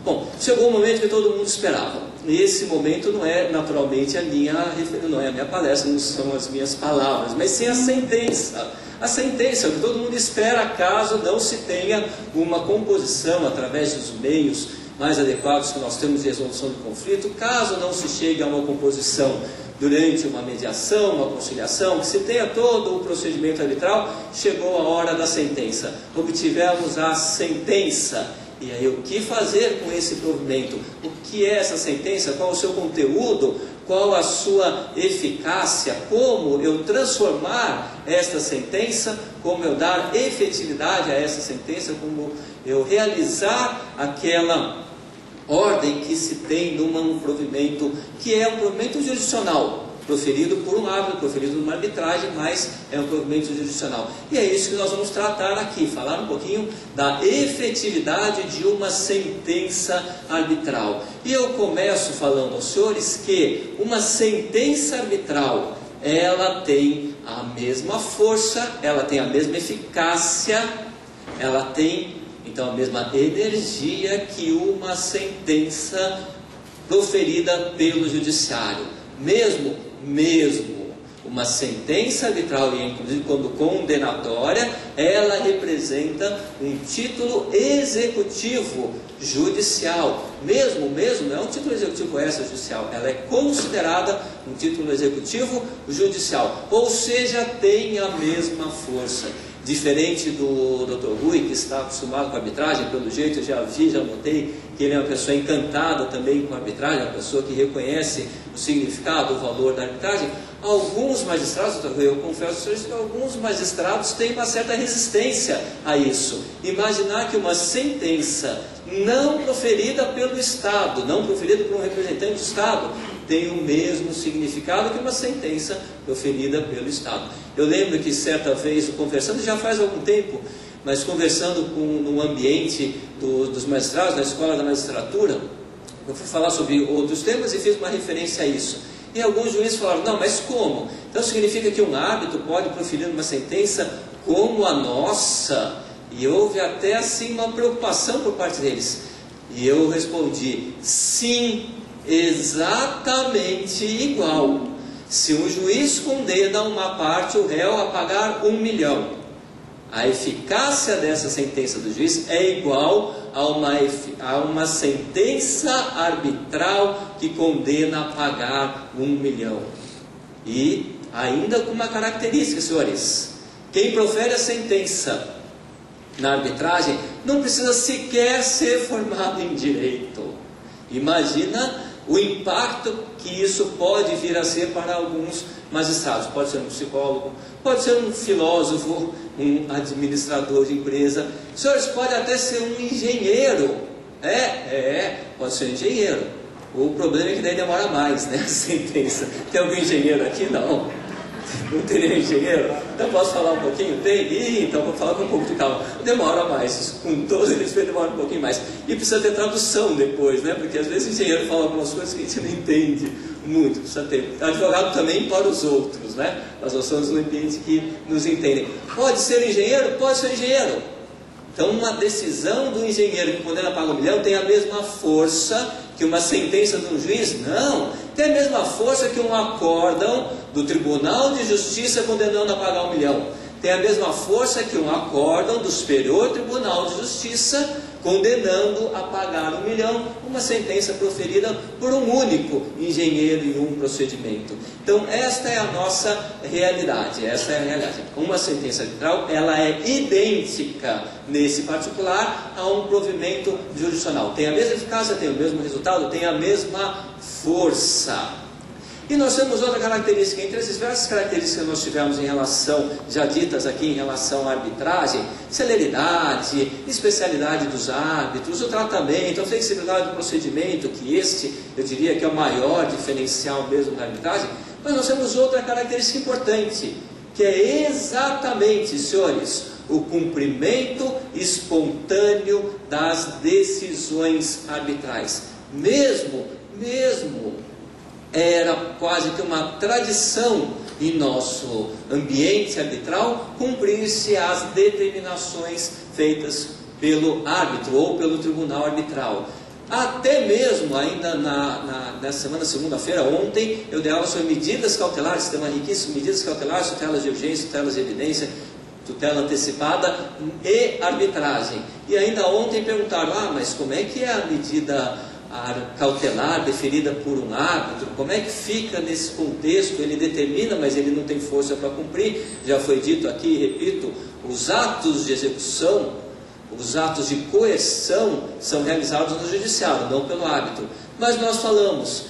Bom, chegou o momento que todo mundo esperava. E esse momento não é naturalmente não é a minha palestra, não são as minhas palavras, mas sim a sentença. A sentença que todo mundo espera caso não se tenha uma composição através dos meios mais adequados que nós temos de resolução do conflito, caso não se chegue a uma composição durante uma mediação, uma conciliação, que se tenha todo o procedimento arbitral, chegou a hora da sentença. Obtivemos a sentença. E aí, o que fazer com esse provimento? O que é essa sentença? Qual o seu conteúdo? Qual a sua eficácia? Como eu transformar esta sentença? Como eu dar efetividade a essa sentença? Como eu realizar aquela ordem que se tem num provimento, que é um provimento jurisdicional, proferido por um árbitro, proferido numa arbitragem, mas é um provimento jurisdicional. E é isso que nós vamos tratar aqui, falar um pouquinho da efetividade de uma sentença arbitral. E eu começo falando aos senhores que uma sentença arbitral, ela tem a mesma força, ela tem a mesma eficácia, ela tem então a mesma energia que uma sentença proferida pelo judiciário. Mesmo uma sentença arbitral, e inclusive quando condenatória, ela representa um título executivo judicial. Mesmo, não é um título executivo extrajudicial, ela é considerada um título executivo judicial, ou seja, tem a mesma força. Diferente do Dr. Rui, que está acostumado com a arbitragem, pelo jeito eu já notei que ele é uma pessoa encantada também com a arbitragem, uma pessoa que reconhece o significado, o valor da arbitragem. Alguns magistrados, Dr. Rui, eu confesso aos senhores que alguns magistrados têm uma certa resistência a isso. Imaginar que uma sentença não proferida pelo Estado, não proferida por um representante do Estado, tem o mesmo significado que uma sentença proferida pelo Estado. Eu lembro que certa vez, conversando, já faz algum tempo, mas conversando no ambiente dos magistrados, na escola da magistratura, eu fui falar sobre outros temas e fiz uma referência a isso. E alguns juízes falaram, não, mas como? Então significa que um árbitro pode proferir uma sentença como a nossa? E houve até assim uma preocupação por parte deles. E eu respondi, sim, exatamente igual. Se um juiz condena uma parte, o réu, a pagar 1 milhão, a eficácia dessa sentença do juiz é igual a uma sentença arbitral que condena a pagar 1 milhão. E ainda com uma característica, senhores: quem profere a sentença na arbitragem não precisa sequer ser formado em direito. Imagina o impacto que isso pode vir a ser para alguns magistrados. Pode ser um psicólogo, pode ser um filósofo, um administrador de empresa. Senhores, pode até ser um engenheiro. Pode ser um engenheiro. O problema é que daí demora mais, né, a sentença. Tem algum engenheiro aqui? Não. Não teria engenheiro? Então posso falar um pouquinho? Tem? Então vou falar com um pouco de calma. Demora mais, com todo respeito, demora um pouquinho mais. E precisa ter tradução depois, né? Porque às vezes o engenheiro fala algumas coisas que a gente não entende muito. Precisa ter advogado também para os outros, né? Nós somos no ambiente que nos entendem. Pode ser engenheiro? Pode ser engenheiro. Então uma decisão do engenheiro que condena a pagar 1 milhão tem a mesma força que uma sentença de um juiz? Não. Tem a mesma força que um acórdão do Tribunal de Justiça condenando a pagar 1 milhão. Tem a mesma força que um acórdão do Superior Tribunal de Justiça condenando a pagar 1 milhão, uma sentença proferida por um único engenheiro em um procedimento. Então esta é a nossa realidade, Uma sentença arbitral, ela é idêntica nesse particular a um provimento jurisdicional. Tem a mesma eficácia, tem o mesmo resultado, tem a mesma força. E nós temos outra característica, entre as diversas características que nós tivemos em relação, já ditas aqui em relação à arbitragem: celeridade, especialidade dos árbitros, o tratamento, a flexibilidade do procedimento, que eu diria que é o maior diferencial mesmo da arbitragem. Mas nós temos outra característica importante, que é exatamente, senhores, o cumprimento espontâneo das decisões arbitrais. Mesmo era quase que uma tradição em nosso ambiente arbitral cumprir-se as determinações feitas pelo árbitro ou pelo tribunal arbitral. Até mesmo, ainda nessa semana, segunda-feira, ontem, eu dei aula sobre medidas cautelares, tema riquíssimo, medidas cautelares, tutelas de urgência, tutelas de evidência, tutela antecipada e arbitragem. E ainda ontem perguntaram, mas como é que é a medida cautelar deferida por um árbitro? Como é que fica nesse contexto? Ele determina, mas ele não tem força para cumprir. Já foi dito aqui, repito, os atos de execução, os atos de coerção são realizados no judiciário, não pelo árbitro. Mas nós falamos,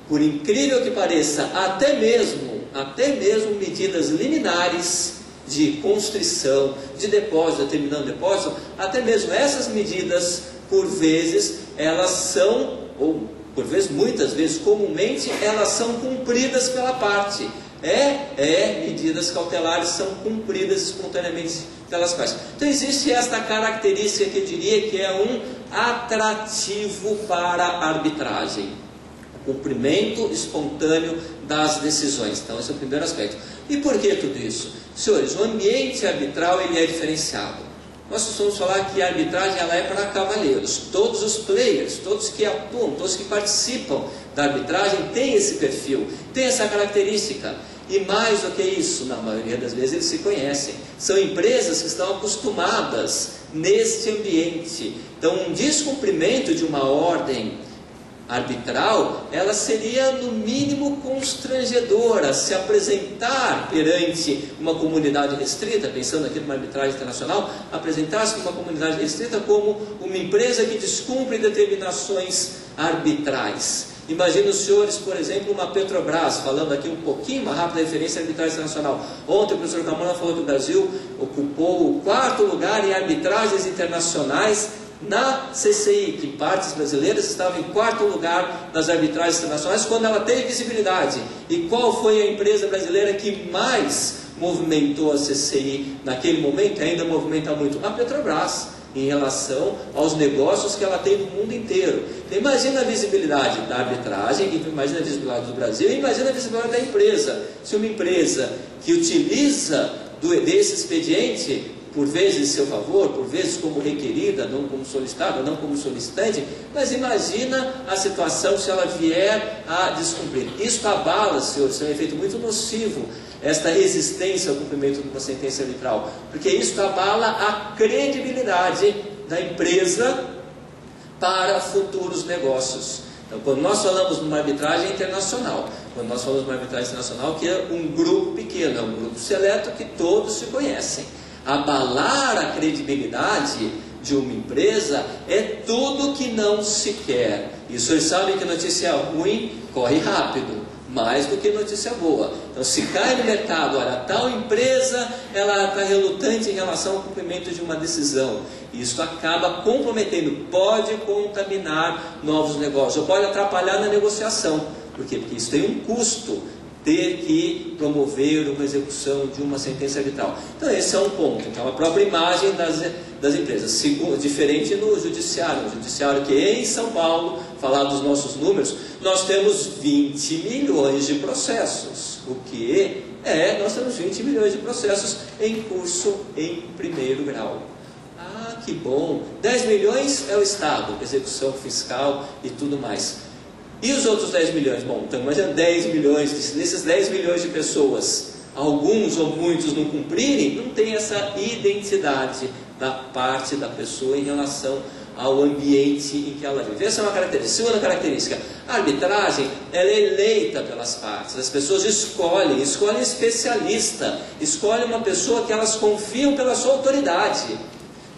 por incrível que pareça, até mesmo medidas liminares de constrição, de depósito, determinando depósito, até mesmo essas medidas, por vezes, elas são, ou por vezes, muitas vezes, comumente, elas são cumpridas pela parte. Medidas cautelares são cumpridas espontaneamente pelas partes. Então existe esta característica que eu diria que é um atrativo para a arbitragem. O cumprimento espontâneo das decisões. Então esse é o primeiro aspecto. E por que tudo isso? Senhores, o ambiente arbitral ele é diferenciado. Nós costumamos falar que a arbitragem ela é para cavalheiros. Todos os players, todos que atuam, todos que participam da arbitragem têm esse perfil, têm essa característica. E mais do que isso, na maioria das vezes eles se conhecem. São empresas que estão acostumadas neste ambiente. Então um descumprimento de uma ordem arbitral, ela seria no mínimo constrangedora. Se apresentar perante uma comunidade restrita, pensando aqui numa arbitragem internacional, apresentar-se para uma comunidade restrita como uma empresa que descumpre determinações arbitrais. Imagina os senhores, por exemplo, uma Petrobras, falando aqui um pouquinho, uma rápida referência à arbitragem internacional. Ontem o professor Camona falou que o Brasil ocupou o 4º lugar em arbitragens internacionais na CCI, que em partes brasileiras estava em 4º lugar nas arbitragens internacionais, quando ela teve visibilidade. E qual foi a empresa brasileira que mais movimentou a CCI naquele momento, e ainda movimenta muito? A Petrobras, em relação aos negócios que ela tem no mundo inteiro. Então, imagina a visibilidade da arbitragem, imagina a visibilidade do Brasil, e imagina a visibilidade da empresa. Se uma empresa que utiliza desse expediente, por vezes em seu favor, por vezes como requerida, não como solicitada, não como solicitante, mas imagina a situação se ela vier a descumprir. Isso abala, senhores, isso é um efeito muito nocivo, esta resistência ao cumprimento de uma sentença arbitral, porque isso abala a credibilidade da empresa para futuros negócios. Então, quando nós falamos de uma arbitragem internacional, quando nós falamos de uma arbitragem internacional, que é um grupo pequeno, é um grupo seleto que todos se conhecem, abalar a credibilidade de uma empresa é tudo que não se quer. E os senhores sabem que notícia ruim corre rápido, mais do que notícia boa. Então, se cai no mercado, olha, tal empresa, ela está relutante em relação ao cumprimento de uma decisão. Isso acaba comprometendo, pode contaminar novos negócios, ou pode atrapalhar na negociação. Por quê? Porque isso tem um custo, ter que promover uma execução de uma sentença arbitral. Então esse é um ponto. Então a própria imagem das empresas. Segundo, diferente no judiciário. No judiciário que em São Paulo, falar dos nossos números, nós temos 20 milhões de processos. O que é? Nós temos 20 milhões de processos em curso em primeiro grau. Ah, que bom! 10 milhões é o Estado, execução fiscal e tudo mais. E os outros 10 milhões? Bom, então imagina 10 milhões, desses 10 milhões de pessoas, alguns ou muitos não cumprirem, não tem essa identidade da parte da pessoa em relação ao ambiente em que ela vive. Essa é uma característica. Segunda característica, a arbitragem ela é eleita pelas partes. As pessoas escolhem especialista, escolhem uma pessoa que elas confiam pela sua autoridade.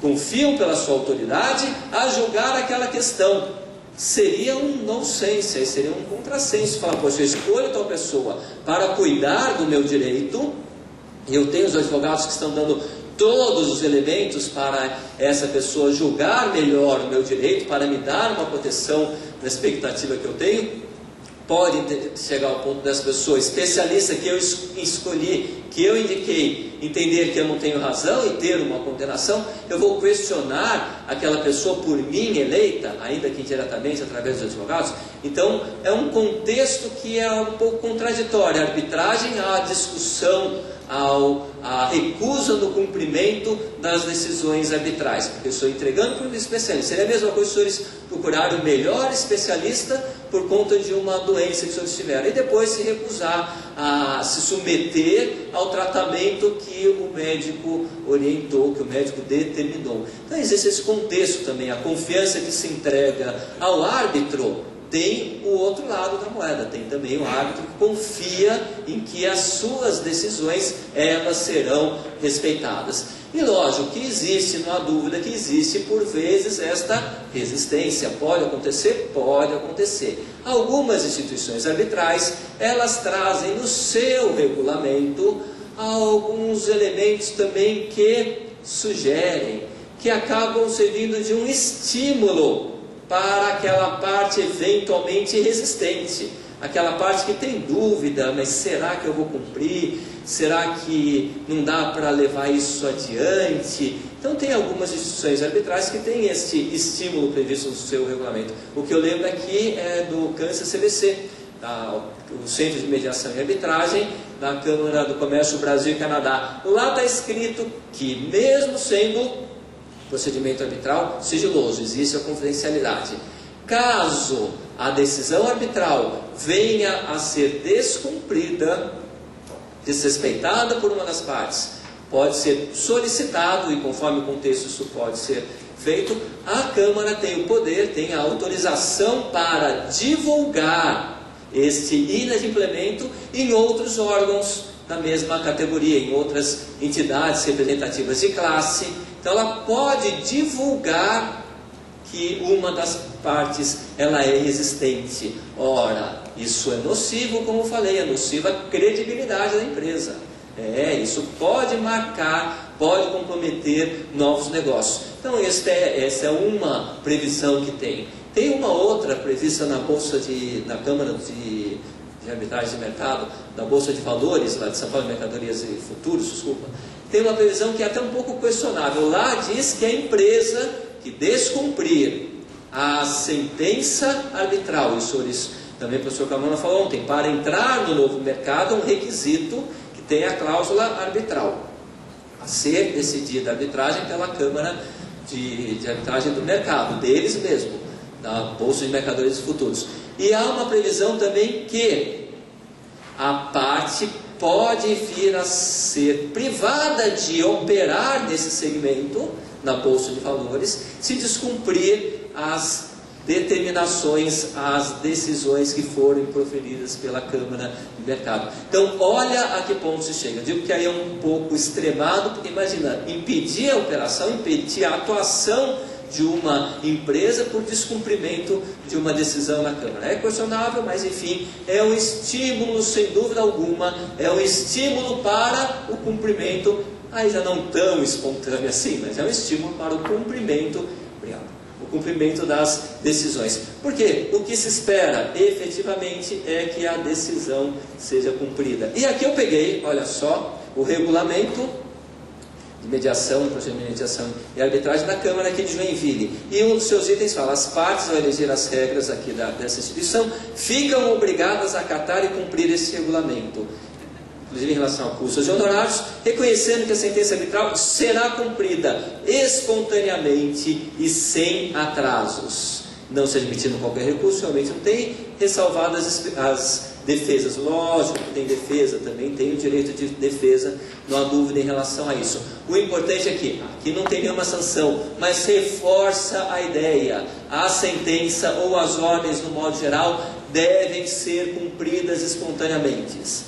Confiam pela sua autoridade a julgar aquela questão. Seria um nonsense, seria um contrassenso falar, poxa, eu escolho tal pessoa para cuidar do meu direito, e eu tenho os advogados que estão dando todos os elementos para essa pessoa julgar melhor o meu direito, para me dar uma proteção na expectativa que eu tenho. Pode chegar ao ponto dessa pessoa especialista que eu escolhi, que eu indiquei, entender que eu não tenho razão e ter uma condenação, eu vou questionar aquela pessoa por mim eleita, ainda que indiretamente através dos advogados. Então é um contexto que é um pouco contraditório. A arbitragem, a discussão, à recusa no cumprimento das decisões arbitrais, porque eu estou entregando para um especialista. Seria a mesma coisa se os senhores procurarem o melhor especialista por conta de uma doença que os senhores tiveram, e depois se recusar a se submeter ao tratamento que o médico orientou, que o médico determinou. Então existe esse contexto também, a confiança que se entrega ao árbitro. Tem o outro lado da moeda, tem também o árbitro que confia em que as suas decisões, elas serão respeitadas. E lógico que existe, não há dúvida que existe por vezes esta resistência. Pode acontecer? Pode acontecer. Algumas instituições arbitrais, elas trazem no seu regulamento alguns elementos também que sugerem, que acabam servindo de um estímulo para aquela parte eventualmente resistente, aquela parte que tem dúvida, mas será que eu vou cumprir? Será que não dá para levar isso adiante? Então tem algumas instituições arbitrais que têm este estímulo previsto no seu regulamento. O que eu lembro aqui é do CANSA-CBC, o Centro de Mediação e Arbitragem da Câmara do Comércio Brasil e Canadá. Lá está escrito que mesmo sendo procedimento arbitral sigiloso, existe a confidencialidade. Caso a decisão arbitral venha a ser descumprida, desrespeitada por uma das partes, pode ser solicitado, e conforme o contexto isso pode ser feito, a Câmara tem o poder, tem a autorização para divulgar este inadimplemento em outros órgãos da mesma categoria, em outras entidades representativas de classe. Então ela pode divulgar que uma das partes ela é existente. Ora, isso é nocivo, como eu falei, é nocivo à credibilidade da empresa. Isso pode marcar, pode comprometer novos negócios. Então essa é uma previsão que tem. Tem uma outra prevista na Câmara de Arbitragem de Mercado, da Bolsa de Valores, lá de São Paulo, Mercadorias e Futuros, desculpa. Tem uma previsão que é até um pouco questionável. Lá diz que a empresa que descumprir a sentença arbitral, isso também o professor Camona falou ontem, para entrar no novo mercado é um requisito que tem a cláusula arbitral, a ser decidida a arbitragem pela Câmara de Arbitragem do Mercado, deles mesmo, da Bolsa de Mercadorias e Futuros. E há uma previsão também que a parte pode vir a ser privada de operar nesse segmento, na Bolsa de Valores, se descumprir as determinações, as decisões que forem proferidas pela Câmara de Mercado. Então, olha a que ponto se chega. Digo que aí é um pouco extremado, porque imagina, impedir a operação, impedir a atuação de uma empresa por descumprimento de uma decisão na Câmara. É questionável, mas enfim, é um estímulo, sem dúvida alguma, é um estímulo para o cumprimento, aí já não tão espontâneo assim, mas é um estímulo para o cumprimento, o cumprimento das decisões. Porque o que se espera efetivamente é que a decisão seja cumprida. E aqui eu peguei, olha só, o regulamento de mediação, procedimento de mediação e arbitragem da Câmara aqui de Joinville. E um dos seus itens fala: as partes, ao eleger as regras aqui dessa instituição, ficam obrigadas a acatar e cumprir esse regulamento, inclusive em relação a custos e honorários, reconhecendo que a sentença arbitral será cumprida espontaneamente e sem atrasos, não se admitindo qualquer recurso, realmente não tem, ressalvadas as defesas. Lógico que tem defesa, também tem o direito de defesa, não há dúvida em relação a isso. O importante é que aqui não tem nenhuma sanção, mas reforça a ideia: a sentença ou as ordens, no modo geral, devem ser cumpridas espontaneamente.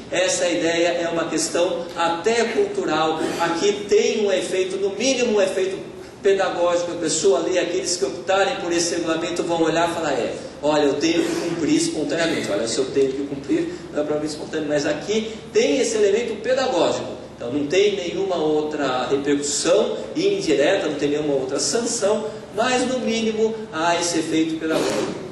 Essa ideia é uma questão até cultural. Aqui tem um efeito, no mínimo um efeito pedagógico. A pessoa lê, aqueles que optarem por esse regulamento vão olhar e falar: olha, eu tenho que cumprir espontaneamente. Olha, se eu tenho que cumprir, não é propriamente espontâneo, mas aqui tem esse elemento pedagógico. Então não tem nenhuma outra repercussão indireta, não tem nenhuma outra sanção, mas no mínimo há esse efeito pedagógico.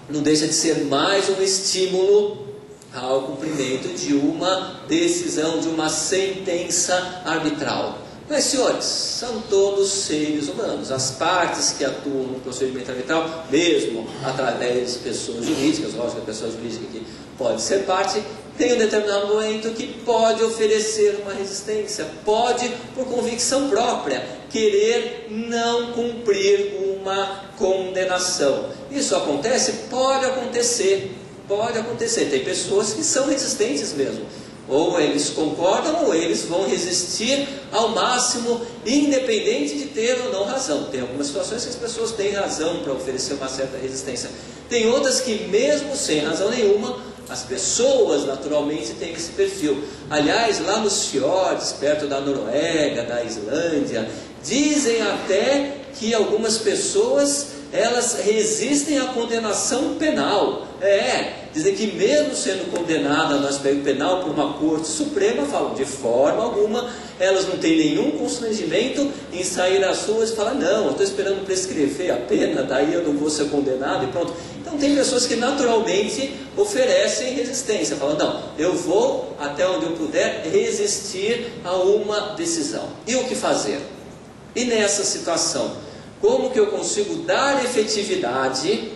Não deixa de ser mais um estímulo ao cumprimento de uma decisão, de uma sentença arbitral. Mas, senhores, são todos seres humanos. As partes que atuam no procedimento arbitral, mesmo através de pessoas jurídicas, lógico que a pessoa jurídica que pode ser parte, tem um determinado momento que pode oferecer uma resistência, pode, por convicção própria, querer não cumprir uma condenação. Isso acontece? Pode acontecer. Pode acontecer. Tem pessoas que são resistentes mesmo. Ou eles concordam ou eles vão resistir ao máximo, independente de ter ou não razão. Tem algumas situações que as pessoas têm razão para oferecer uma certa resistência. Tem outras que, mesmo sem razão nenhuma, as pessoas naturalmente têm esse perfil. Aliás, lá nos fiordes, perto da Noruega, da Islândia, dizem até que algumas pessoas, elas resistem à condenação penal. Dizem que mesmo sendo condenada no aspecto penal por uma corte suprema, falam, de forma alguma, elas não têm nenhum constrangimento em sair às ruas e falar, não, eu estou esperando prescrever a pena, daí eu não vou ser condenado e pronto. Então tem pessoas que naturalmente oferecem resistência, falam, não, eu vou até onde eu puder resistir a uma decisão. E o que fazer? E nessa situação, como que eu consigo dar efetividade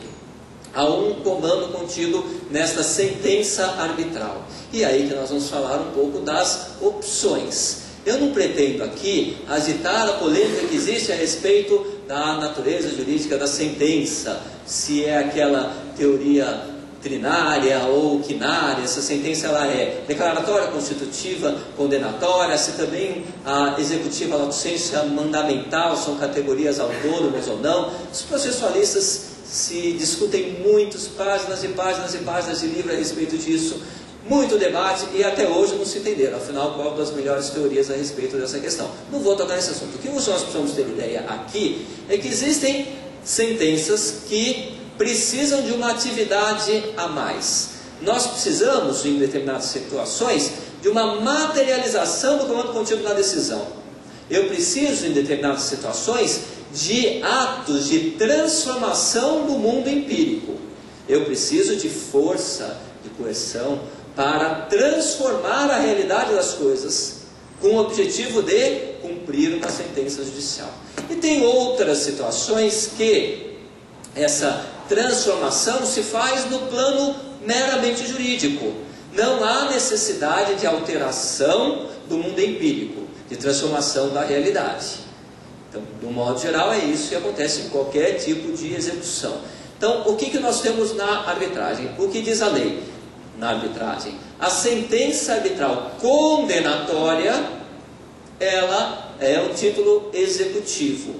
a um comando contido nesta sentença arbitral? E aí que nós vamos falar um pouco das opções. Eu não pretendo aqui agitar a polêmica que existe a respeito da natureza jurídica da sentença, se é aquela teoria trinária ou quinária, essa sentença ela é declaratória, constitutiva, condenatória, se também a executiva, a licença mandamental são categorias autônomas ou não. Os processualistas se discutem muitas páginas e páginas e páginas de livro a respeito disso, muito debate, e até hoje não se entenderam, afinal, qual das melhores teorias a respeito dessa questão. Não vou tocar nesse assunto. O que nós precisamos ter ideia aqui é que existem sentenças que precisam de uma atividade a mais. Nós precisamos, em determinadas situações, de uma materialização do comando contido na decisão. Eu preciso, em determinadas situações, de atos de transformação do mundo empírico. Eu preciso de força, de coerção, para transformar a realidade das coisas, com o objetivo de cumprir uma sentença judicial. E tem outras situações que essa transformação se faz no plano meramente jurídico. Não há necessidade de alteração do mundo empírico, de transformação da realidade. Então, de um modo geral, é isso que acontece em qualquer tipo de execução. Então, o que nós temos na arbitragem? O que diz a lei na arbitragem? A sentença arbitral condenatória, ela é um título executivo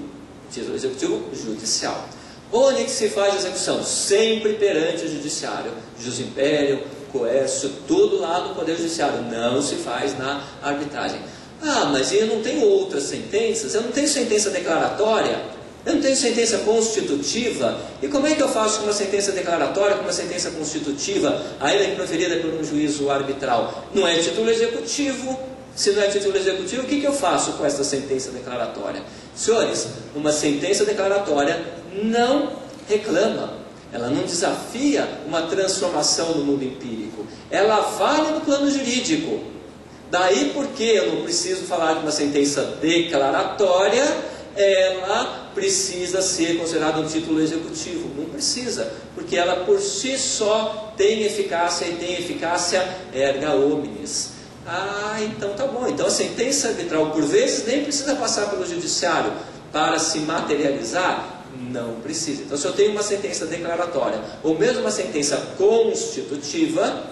judicial. Onde que se faz a execução? Sempre perante o judiciário. Jus império, coercio, tudo lá no Poder Judiciário. Não se faz na arbitragem. Ah, mas eu não tenho outras sentenças? Eu não tenho sentença declaratória? Eu não tenho sentença constitutiva? E como é que eu faço com uma sentença declaratória, com uma sentença constitutiva, ainda que proferida por um juízo arbitral? Não é título executivo. Se não é título executivo, o que eu faço com essa sentença declaratória? Senhores, uma sentença declaratória não reclama, ela não desafia uma transformação no mundo empírico, ela vale no plano jurídico. Daí porque eu não preciso falar de uma sentença declaratória, ela precisa ser considerada um título executivo. Não precisa, porque ela por si só tem eficácia, e tem eficácia erga omnes. Ah, então tá bom. Então a sentença arbitral, por vezes, nem precisa passar pelo judiciário para se materializar. Não precisa. Então, se eu tenho uma sentença declaratória, ou mesmo uma sentença constitutiva,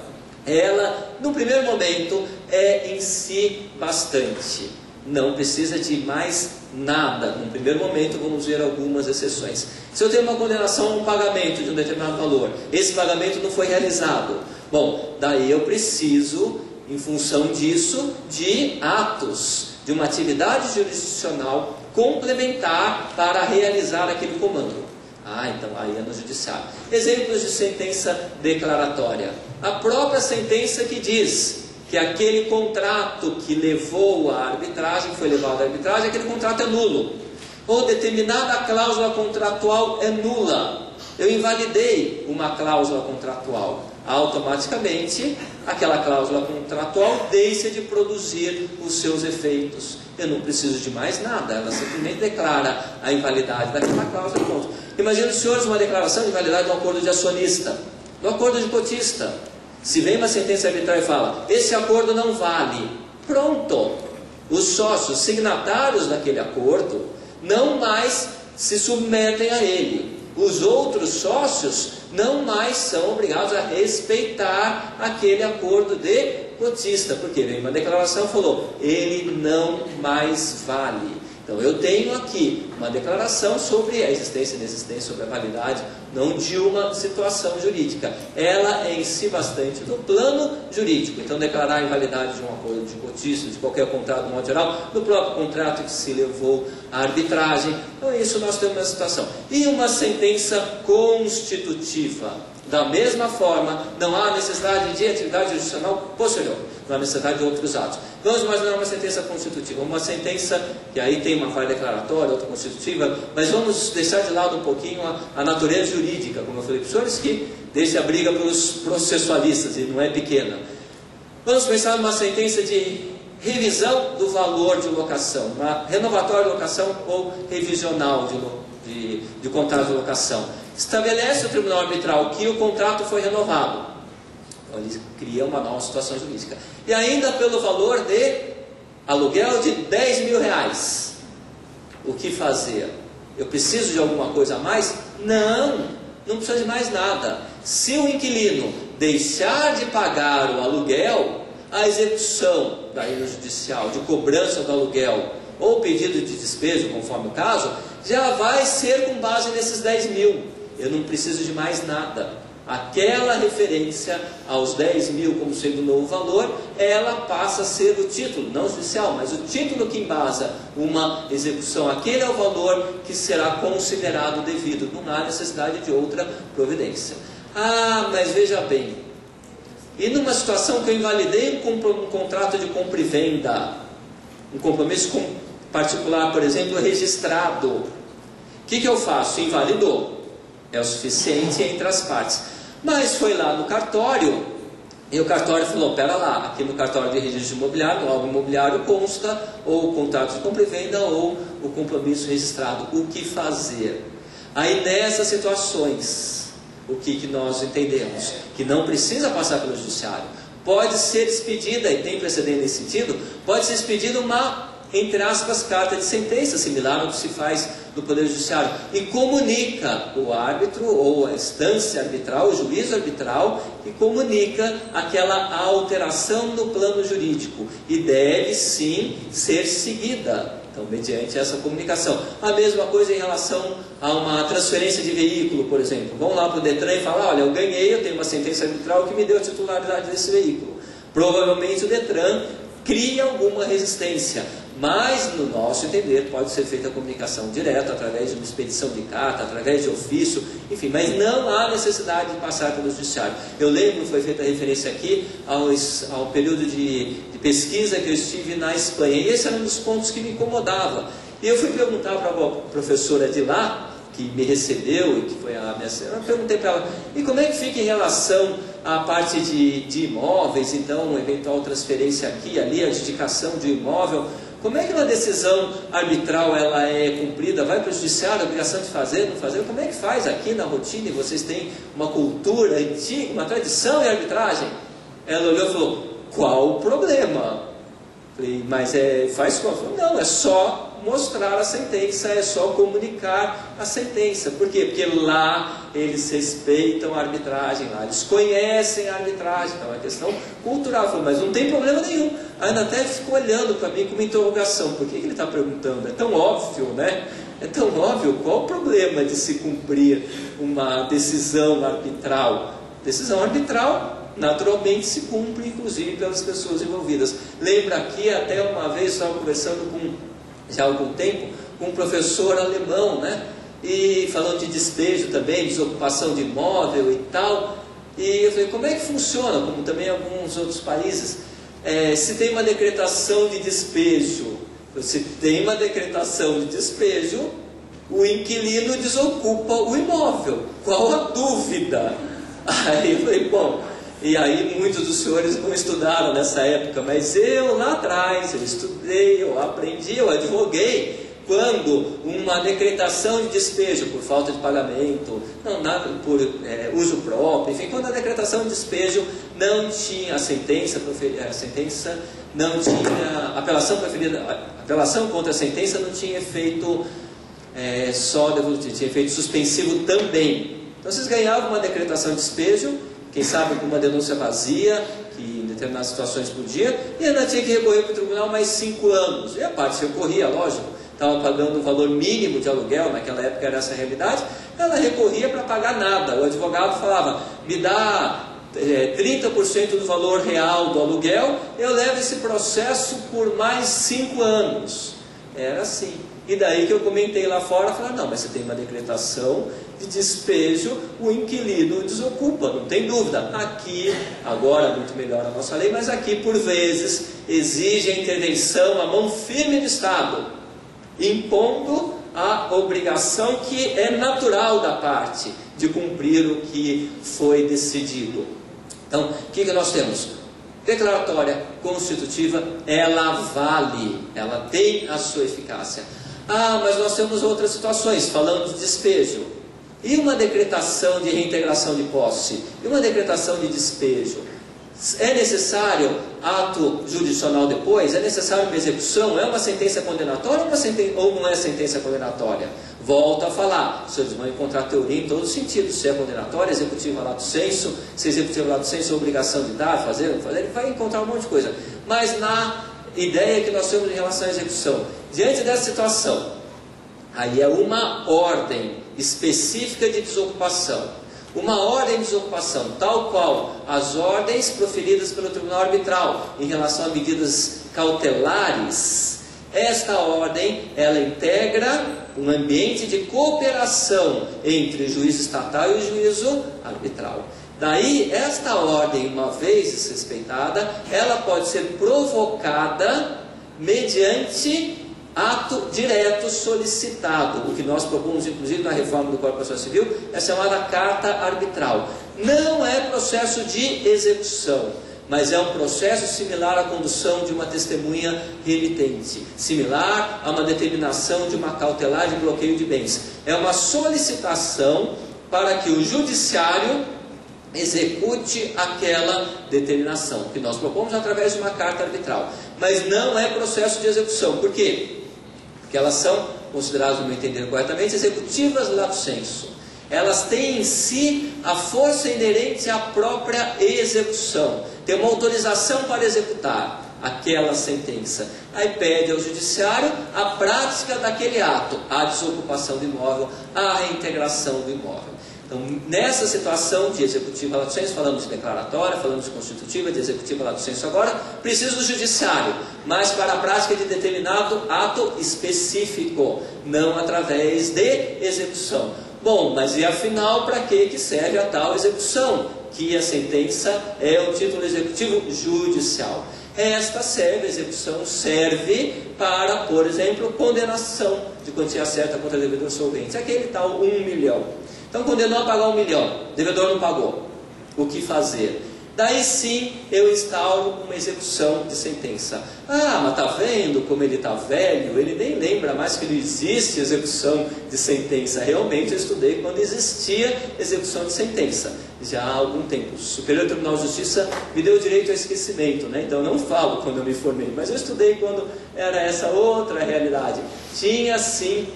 ela, no primeiro momento, é em si bastante. Não precisa de mais nada. No primeiro momento, vamos ver algumas exceções. Se eu tenho uma condenação a um pagamento de um determinado valor, esse pagamento não foi realizado. Bom, daí eu preciso, em função disso, de atos, de uma atividade jurisdicional complementar para realizar aquele comando. Ah, então aí é no judiciário. Exemplos de sentença declaratória. A própria sentença que diz que aquele contrato que levou à arbitragem, que foi levado à arbitragem, aquele contrato é nulo. Ou determinada cláusula contratual é nula. Eu invalidei uma cláusula contratual. automaticamente aquela cláusula contratual deixa de produzir os seus efeitos. Eu não preciso de mais nada, ela simplesmente declara a invalidade daquela cláusula. Pronto. Imagina os senhores uma declaração de invalidade do acordo de acionista, do acordo de cotista. Se vem uma sentença arbitral e fala, esse acordo não vale, pronto. Os sócios signatários daquele acordo não mais se submetem a ele. Os outros sócios não mais são obrigados a respeitar aquele acordo de cotista, porque vem uma declaração e falou, ele não mais vale. Então eu tenho aqui uma declaração sobre a existência e inexistência, sobre a validade, não de uma situação jurídica. Ela é em si bastante do plano jurídico. Então declarar a invalidade de um acordo de cotista, de qualquer contrato no modo geral, do próprio contrato que se levou à arbitragem. Então isso nós temos uma situação. E uma sentença constitutiva. Da mesma forma, não há necessidade de atividade jurisdicional posterior, não há necessidade de outros atos. Vamos imaginar uma sentença constitutiva, uma sentença que aí tem uma falha declaratória, outra constitutiva, mas vamos deixar de lado um pouquinho a natureza jurídica, como eu falei para os senhores, que deixa a briga para os processualistas, e não é pequena. Vamos pensar numa sentença de revisão do valor de locação, uma renovatória de locação ou revisional de contrato de locação. Estabelece o tribunal arbitral que o contrato foi renovado. Então, ele cria uma nova situação jurídica. E ainda pelo valor de aluguel de 10 mil reais. O que fazer? Eu preciso de alguma coisa a mais? Não, não precisa de mais nada. Se o inquilino deixar de pagar o aluguel, a execução da regra judicial de cobrança do aluguel ou pedido de despejo, conforme o caso, já vai ser com base nesses 10 mil. Eu não preciso de mais nada. Aquela referência aos 10 mil como sendo o novo valor, ela passa a ser o título, não judicial, mas o título que embasa uma execução. Aquele é o valor que será considerado devido. Não há necessidade de outra providência. Ah, mas veja bem. E numa situação que eu invalidei um contrato de compra e venda, um compromisso particular, por exemplo, registrado, o que eu faço? Invalidou. É o suficiente entre as partes. Mas foi lá no cartório, e o cartório falou, pera lá, aqui no cartório de registro imobiliário, no laudo imobiliário consta ou o contrato de compra e venda ou o compromisso registrado. O que fazer? Aí nessas situações, o que nós entendemos? Que não precisa passar pelo judiciário. Pode ser expedida, e tem precedente nesse sentido, pode ser expedida uma, entre aspas, carta de sentença, similar ao que se faz no Poder Judiciário, e comunica o árbitro ou a instância arbitral, o juízo arbitral, e comunica aquela alteração no plano jurídico, e deve sim ser seguida, então, mediante essa comunicação. A mesma coisa em relação a uma transferência de veículo, por exemplo. Vão lá para o Detran e falar, olha, eu ganhei, eu tenho uma sentença arbitral que me deu a titularidade desse veículo. Provavelmente o Detran cria alguma resistência, mas no nosso entender pode ser feita a comunicação direta através de uma expedição de carta, através de ofício, enfim, mas não há necessidade de passar pelo judiciário. Eu lembro, foi feita referência aqui ao período de pesquisa que eu estive na Espanha, e esse era um dos pontos que me incomodava. E eu fui perguntar para a professora de lá, que me recebeu, e que foi a minha... Eu perguntei para ela, e como é que fica em relação à parte de imóveis, então, eventual transferência aqui e ali, adjudicação de imóvel, como é que uma decisão arbitral ela é cumprida? Vai para o judiciário, a obrigação de fazer, não fazer? Como é que faz aqui na rotina? E vocês têm uma cultura antiga, uma tradição em arbitragem? Ela olhou e falou, qual o problema? Falei, mas faz como? Falei, não, é só mostrar a sentença, é só comunicar a sentença. Por quê? Porque lá eles respeitam a arbitragem, lá eles conhecem a arbitragem, então é uma questão cultural. Falei, mas não tem problema nenhum. A Ana até ficou olhando para mim com uma interrogação, por que ele está perguntando? É tão óbvio, né? É tão óbvio, qual o problema de se cumprir uma decisão arbitral? Decisão arbitral naturalmente se cumpre, inclusive pelas pessoas envolvidas. Lembra aqui, até uma vez estava conversando já há algum tempo, com um professor alemão, né? E falando de despejo também, desocupação de imóvel e tal. E eu falei, como é que funciona? Como também em alguns outros países, se tem uma decretação de despejo, se tem uma decretação de despejo, o inquilino desocupa o imóvel. Qual a dúvida? Aí eu falei, bom, E aí muitos dos senhores não estudaram nessa época, mas eu lá atrás, eu estudei, eu aprendi, eu advoguei quando uma decretação de despejo por falta de pagamento, não, nada, por uso próprio, enfim, quando a decretação de despejo não tinha a sentença não tinha, apelação contra a sentença não tinha efeito só devolutivo, tinha efeito suspensivo também. Então vocês ganhavam uma decretação de despejo, quem sabe com uma denúncia vazia, que em determinadas situações podia, e ainda tinha que recorrer para o tribunal mais 5 anos. E a parte recorria, lógico, estava pagando o valor mínimo de aluguel, naquela época era essa a realidade, ela recorria para pagar nada. O advogado falava, me dá 30% do valor real do aluguel, eu levo esse processo por mais 5 anos. Era assim. E daí que eu comentei lá fora, falei, não, mas você tem uma decretação de despejo, o inquilino desocupa, não tem dúvida. Aqui, agora muito melhor a nossa lei, mas aqui por vezes exige a intervenção, a mão firme do Estado, impondo a obrigação que é natural da parte de cumprir o que foi decidido. Então, o que nós temos? Declaratória constitutiva, ela vale, ela tem a sua eficácia. Ah, mas nós temos outras situações, falando de despejo. E uma decretação de reintegração de posse? E uma decretação de despejo? É necessário ato judicional depois? É necessário uma execução? É uma sentença condenatória ou não é sentença condenatória? Volto a falar, vocês vão encontrar teoria em todos os sentidos. Se é condenatória, executiva lato sensu, se é executiva lato sensu é obrigação de dar, fazer, não fazer, ele vai encontrar um monte de coisa. Mas na ideia que nós temos em relação à execução, diante dessa situação, aí é uma ordem específica de desocupação. Uma ordem de desocupação, tal qual as ordens proferidas pelo Tribunal Arbitral em relação a medidas cautelares. Esta ordem, ela integra um ambiente de cooperação entre o juízo estatal e o juízo arbitral. Daí, esta ordem, uma vez respeitada, ela pode ser provocada mediante ato direto solicitado. O que nós propomos, inclusive, na reforma do Código de Processo Civil, é chamada carta arbitral. Não é processo de execução, mas é um processo similar à condução de uma testemunha remitente, similar a uma determinação de uma cautelar de bloqueio de bens. É uma solicitação para que o judiciário execute aquela determinação, que nós propomos através de uma carta arbitral. Mas não é processo de execução. Por quê? Porque elas são consideradas, no meu entender corretamente, executivas lato sensu. Elas têm em si a força inerente à própria execução. Tem uma autorização para executar aquela sentença. Aí pede ao judiciário a prática daquele ato, a desocupação do imóvel, a reintegração do imóvel. Então, nessa situação de executiva lato sensu, falamos de declaratória, falamos de constitutiva, de executiva lato sensu agora, precisa do judiciário, mas para a prática de determinado ato específico, não através de execução. Bom, mas e afinal, para que serve a tal execução? Que a sentença é o título executivo judicial. Esta serve, a execução serve para, por exemplo, condenação de quantia certa contra devedor solvente. Aquele tal 1 milhão. Então condenou a pagar 1 milhão, o devedor não pagou. O que fazer? Daí sim eu instauro uma execução de sentença. Ah, mas está vendo como ele está velho? Ele nem lembra mais que não existe execução de sentença. Realmente eu estudei quando existia execução de sentença, já há algum tempo. O Superior Tribunal de Justiça me deu direito ao esquecimento, né? Então eu não falo quando eu me formei, mas eu estudei quando era essa outra realidade. Tinha sim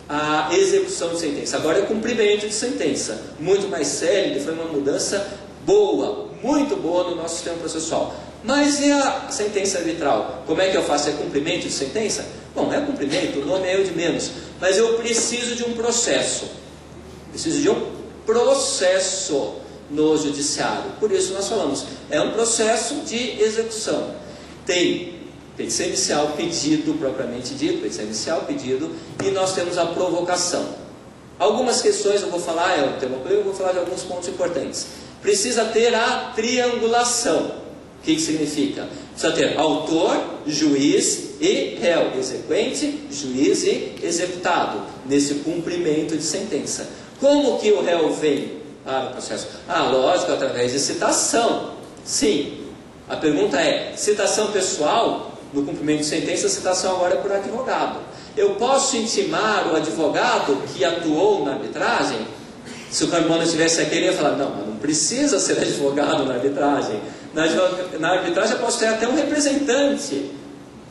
a execução de sentença. Agora é cumprimento de sentença. Muito mais sério, foi uma mudança boa, muito boa no nosso sistema processual. Mas e a sentença arbitral? Como é que eu faço? É cumprimento de sentença? Bom, é cumprimento, o nome é o de menos. Mas eu preciso de um processo. Preciso de um processo no judiciário. Por isso nós falamos, é um processo de execução. Tem petição inicial, pedido propriamente dito, petição inicial, pedido, e nós temos a provocação. Algumas questões eu vou falar, é um tema polêmico, eu vou falar de alguns pontos importantes. Precisa ter a triangulação. O que significa? Precisa ter autor, juiz e réu, exequente, juiz e executado, nesse cumprimento de sentença. Como que o réu vem? para o processo? Lógico, através de citação. Sim. A pergunta é, citação pessoal, no cumprimento de sentença, a citação agora é por advogado. Eu posso intimar o advogado que atuou na arbitragem? Se o Carmona estivesse aqui, ele ia falar, não, mas não precisa ser advogado na arbitragem. Na arbitragem eu posso ter até um representante.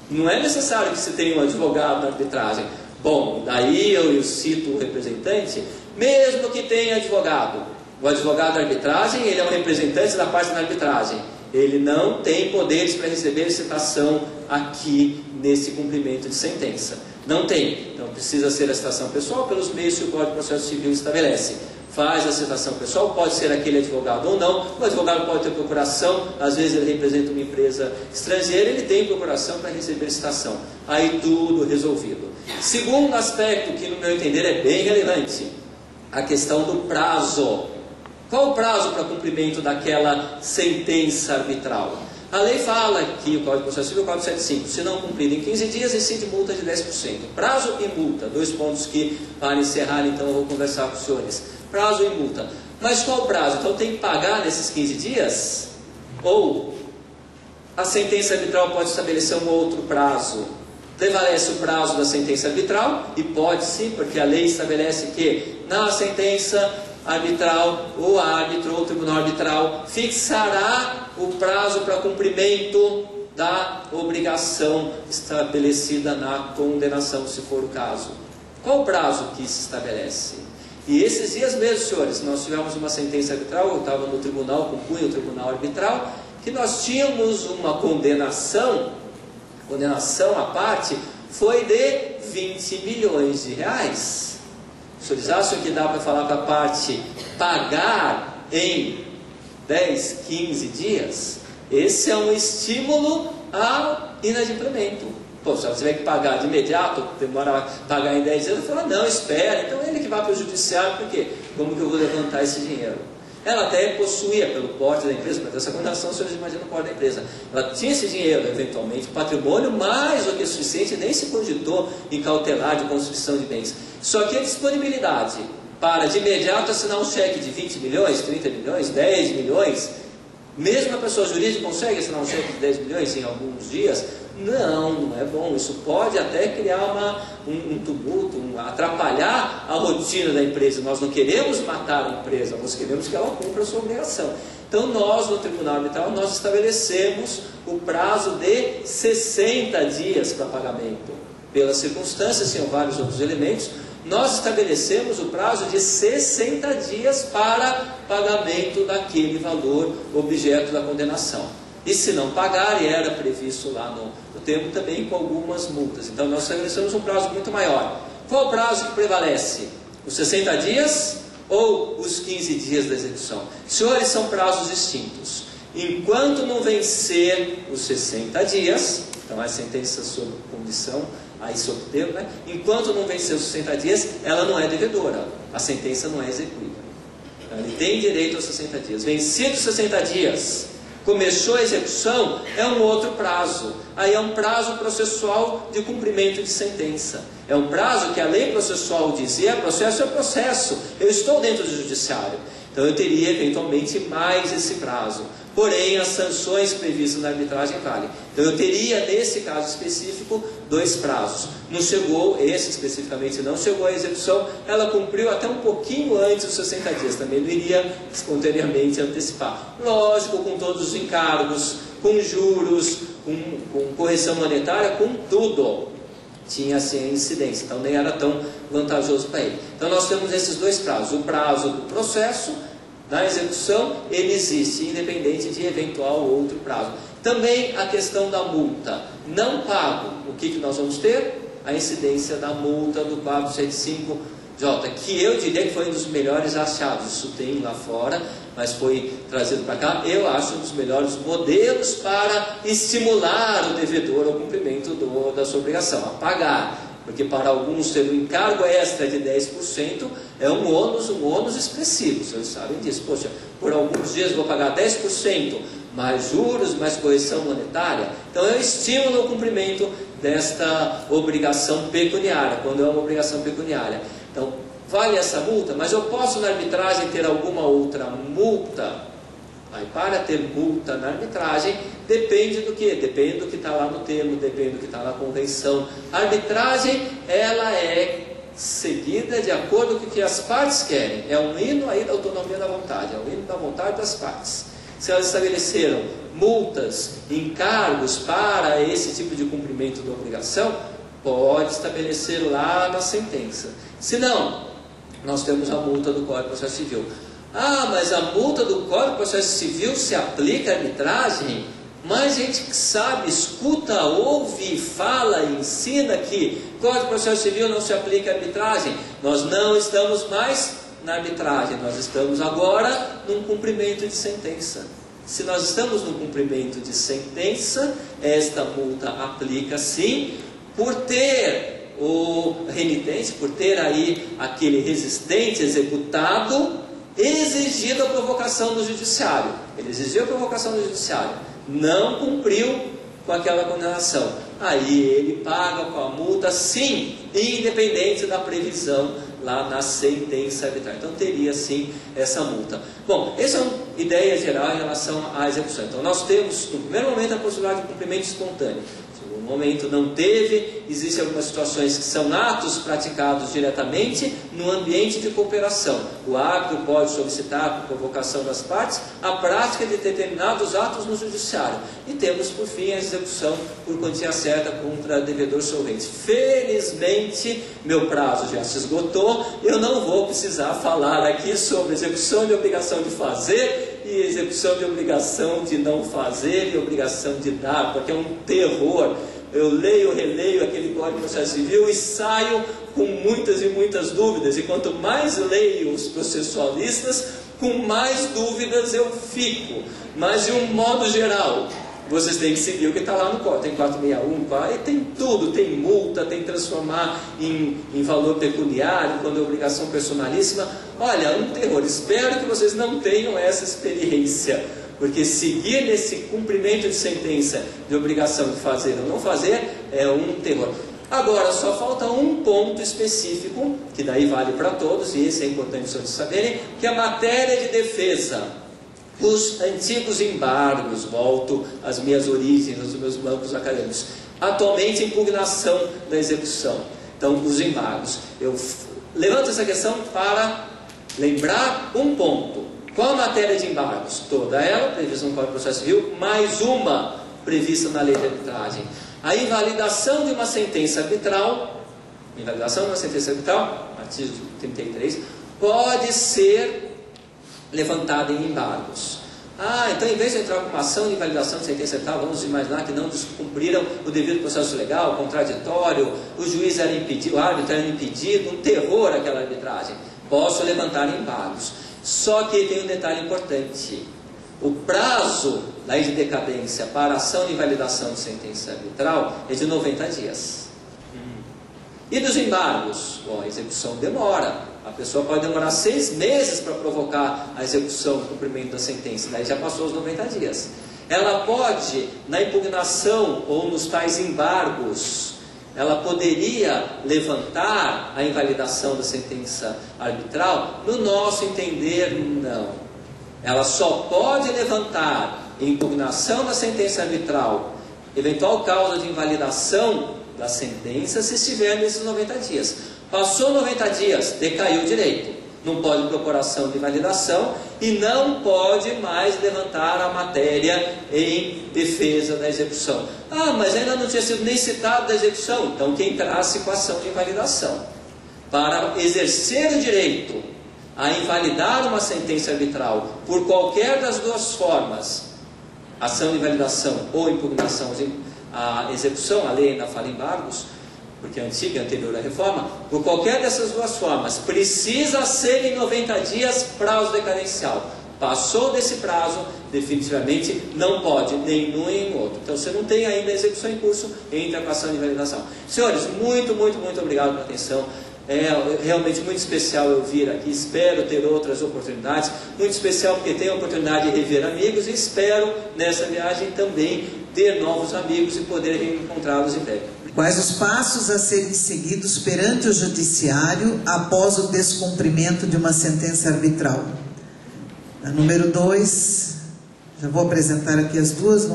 Não é necessário que se tenha um advogado na arbitragem. Bom, daí eu cito o representante, mesmo que tenha advogado. O advogado da arbitragem, ele é um representante da parte da arbitragem. Ele não tem poderes para receber citação aqui nesse cumprimento de sentença. Não tem. Então precisa ser a citação pessoal pelos meios que o Código de Processo Civil estabelece. Faz a citação pessoal, pode ser aquele advogado ou não. O advogado pode ter procuração, às vezes ele representa uma empresa estrangeira, ele tem procuração para receber citação. Aí tudo resolvido. Segundo aspecto que no meu entender é bem relevante, a questão do prazo. Qual o prazo para cumprimento daquela sentença arbitral? A lei fala que o Código de Processo Civil, o Código 75, se não cumprido em 15 dias, incide multa de 10%. Prazo e multa, dois pontos que, para encerrar, então, eu vou conversar com os senhores. Prazo e multa. Mas qual o prazo? Então tem que pagar nesses 15 dias? Ou a sentença arbitral pode estabelecer um outro prazo? Prevalece o prazo da sentença arbitral, e pode sim, porque a lei estabelece que na sentença arbitral, o árbitro ou o tribunal arbitral fixará o prazo para cumprimento da obrigação estabelecida na condenação, se for o caso. Qual o prazo que se estabelece? E esses dias mesmo, senhores, nós tivemos uma sentença arbitral, eu estava no tribunal, compunha o tribunal arbitral, que nós tínhamos uma condenação à parte, foi de 20 milhões de reais. Os senhores acham que dá para falar para a parte pagar em 10, 15 dias? Esse é um estímulo ao inadimplemento. Pô, se ela tiver que pagar de imediato, demora a pagar em 10 dias, eu falo, não, espera, então ele que vai para o judiciário, porque como que eu vou levantar esse dinheiro? Ela até possuía, pelo porte da empresa, mas essa condenação, os senhores imaginam o porte da empresa. Ela tinha esse dinheiro, eventualmente, patrimônio mais do que suficiente, nem se cogitou em cautelar de constituição de bens. Só que a disponibilidade para, de imediato, assinar um cheque de 20 milhões, 30 milhões, 10 milhões, mesmo a pessoa jurídica consegue assinar um cheque de 10 milhões em alguns dias? Não é bom. Isso pode até criar um tumulto, atrapalhar a rotina da empresa. Nós não queremos matar a empresa, nós queremos que ela cumpra a sua obrigação. Então nós, no Tribunal Arbitral, nós estabelecemos o prazo de 60 dias para pagamento. Pelas circunstâncias, tinham vários outros elementos, nós estabelecemos o prazo de 60 dias para pagamento daquele valor objeto da condenação. E se não pagar, e era previsto lá no termo também com algumas multas. Então nós estabelecemos um prazo muito maior. Qual o prazo que prevalece? Os 60 dias ou os 15 dias da execução? Senhores, são prazos distintos. Enquanto não vencer os 60 dias, então a sentença sob condição, aí sob termo, né? Enquanto não vencer os 60 dias, ela não é devedora. A sentença não é execuída. Então, ele tem direito aos 60 dias. Vencidos os 60 dias, começou a execução, é um outro prazo. Aí é um prazo processual de cumprimento de sentença. É um prazo que a lei processual dizia, processo é processo. Eu estou dentro do judiciário. Então eu teria eventualmente mais esse prazo. Porém, as sanções previstas na arbitragem valem. Então eu teria, nesse caso específico, dois prazos. Não chegou, esse especificamente não chegou à execução, ela cumpriu até um pouquinho antes dos 60 dias. Também não iria espontaneamente antecipar. Lógico, com todos os encargos, com juros, com correção monetária, com tudo. Tinha assim a incidência, então nem era tão vantajoso para ele. Então nós temos esses dois prazos. O prazo do processo, da execução, ele existe, independente de eventual outro prazo. Também a questão da multa. Não pago, o que nós vamos ter? A incidência da multa do 475J, que eu diria que foi um dos melhores achados. Isso tem lá fora, mas foi trazido para cá. Eu acho um dos melhores modelos para estimular o devedor ao cumprimento da sua obrigação, a pagar. Porque para alguns ter um encargo extra de 10% é um ônus expressivo, vocês sabem disso. Poxa, por alguns dias vou pagar 10%, mais juros, mais correção monetária. Então eu estimulo o cumprimento desta obrigação pecuniária, quando é uma obrigação pecuniária. Então, vale essa multa, mas eu posso na arbitragem ter alguma outra multa? Aí, para ter multa na arbitragem, depende do quê? Depende do que está lá no termo, depende do que está na convenção. A arbitragem, ela é seguida de acordo com o que as partes querem. É um hino aí da autonomia da vontade, é um hino da vontade das partes. Se elas estabeleceram multas, encargos para esse tipo de cumprimento da obrigação, pode estabelecer lá na sentença. Se não, nós temos a multa do Código de Processo Civil. Ah, mas a multa do Código de Processo Civil se aplica à arbitragem? Mas gente que sabe, escuta, ouve, fala e ensina que Código de Processo Civil não se aplica à arbitragem. Nós não estamos mais na arbitragem, nós estamos agora num cumprimento de sentença. Se nós estamos no cumprimento de sentença, esta multa aplica sim, por ter o remitente, por ter aí aquele resistente executado, exigido a provocação do judiciário. Ele exigiu a provocação do judiciário, não cumpriu com aquela condenação. Aí ele paga com a multa, sim, independente da previsão lá na sentença arbitral. Então teria sim essa multa. Bom, essa é uma ideia geral em relação à execução. Então nós temos, no primeiro momento, a possibilidade de cumprimento espontâneo. No momento não teve, existem algumas situações que são atos praticados diretamente no ambiente de cooperação. O árbitro pode solicitar, por convocação das partes, a prática de determinados atos no judiciário. E temos, por fim, a execução por quantia certa contra devedor solvente. Felizmente, meu prazo já se esgotou, eu não vou precisar falar aqui sobre execução de obrigação de fazer e execução de obrigação de não fazer e obrigação de dar, porque é um terror. Eu leio, releio aquele Código de Processo Civil e saio com muitas e muitas dúvidas. E quanto mais leio os processualistas, com mais dúvidas eu fico. Mas de um modo geral, vocês têm que seguir o que está lá no código. Tem 461, e tem tudo, tem multa, tem transformar em valor pecuniário, quando é obrigação personalíssima. Olha, um terror. Espero que vocês não tenham essa experiência, porque seguir nesse cumprimento de sentença de obrigação de fazer ou não fazer é um terror. Agora, só falta um ponto específico, que daí vale para todos, e esse é importante os senhores saberem, que é a matéria de defesa. Os antigos embargos, volto às minhas origens, aos meus bancos acadêmicos. Atualmente, impugnação da execução. Então, os embargos. Eu levanto essa questão para lembrar um ponto. Qual a matéria de embargos? Toda ela, prevista no Código de Processo Civil, mais uma prevista na lei de arbitragem. A invalidação de uma sentença arbitral, artigo 33, pode ser levantada em embargos. Ah, então em vez de entrar com uma ação de invalidação de sentença arbitral, vamos imaginar que não descumpriram o devido processo legal, contraditório, o juiz era impedido, o árbitro era impedido, um terror aquela arbitragem. Posso levantar embargos. Só que tem um detalhe importante. O prazo da lei de decadência para a ação de invalidação de sentença arbitral é de 90 dias. E dos embargos? Bom, a execução demora. A pessoa pode demorar 6 meses para provocar a execução, o cumprimento da sentença. Daí já passou os 90 dias. Ela pode, na impugnação ou nos tais embargos, ela poderia levantar a invalidação da sentença arbitral? No nosso entender, não. Ela só pode levantar impugnação da sentença arbitral, eventual causa de invalidação da sentença, se estiver nesses 90 dias. Passou 90 dias, decaiu o direito. Não pode propor ação de invalidação e não pode mais levantar a matéria em defesa da execução. Ah, mas ainda não tinha sido nem citado da execução. Então, que entrasse com a ação de invalidação. Para exercer o direito a invalidar uma sentença arbitral por qualquer das duas formas, ação de invalidação ou impugnação à execução, a lei ainda fala em embargos, porque é antiga, anterior à reforma, por qualquer dessas duas formas, precisa ser em 90 dias prazo decadencial. Passou desse prazo, definitivamente não pode, nem um nem outro. Então, você não tem ainda a execução em curso, entra com a ação de invalidação. Senhores, muito obrigado pela atenção. É realmente muito especial eu vir aqui, espero ter outras oportunidades, muito especial porque tenho a oportunidade de rever amigos e espero nessa viagem também ter novos amigos e poder reencontrá-los em breve. Quais os passos a serem seguidos perante o judiciário após o descumprimento de uma sentença arbitral? A número 2, já vou apresentar aqui as duas.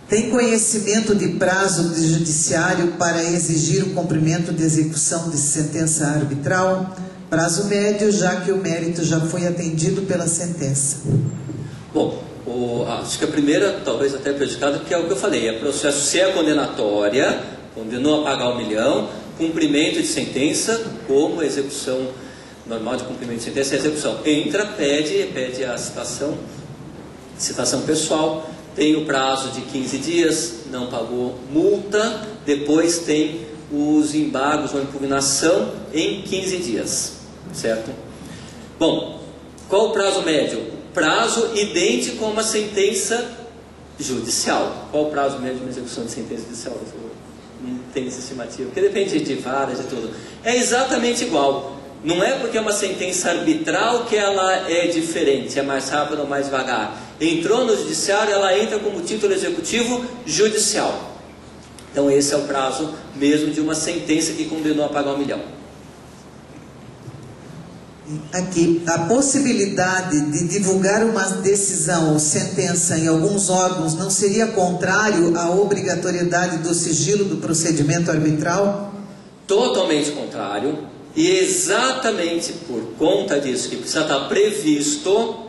Tem conhecimento de prazo de judiciário para exigir o cumprimento de execução de sentença arbitral? Prazo médio, já que o mérito já foi atendido pela sentença. Bom, acho que a primeira, talvez até prejudicada, porque é o que eu falei, é processo se é condenatória, condenou a pagar 1 milhão, cumprimento de sentença, como execução normal de cumprimento de sentença, execução. Entra, pede a citação pessoal, tem o prazo de 15 dias, não pagou multa, depois tem os embargos ou impugnação em 15 dias, certo? Bom, qual o prazo médio? Prazo idêntico a uma sentença judicial. Qual o prazo médio de uma execução de sentença judicial? Não tem essa estimativa, porque depende de varas e tudo. É exatamente igual. Não é porque é uma sentença arbitral que ela é diferente, é mais rápida ou mais devagar. Entrou no judiciário, ela entra como título executivo judicial. Então esse é o prazo mesmo de uma sentença que condenou a pagar 1 milhão. Aqui, a possibilidade de divulgar uma decisão ou sentença em alguns órgãos não seria contrário à obrigatoriedade do sigilo do procedimento arbitral? Totalmente contrário. E exatamente por conta disso que precisa estar previsto,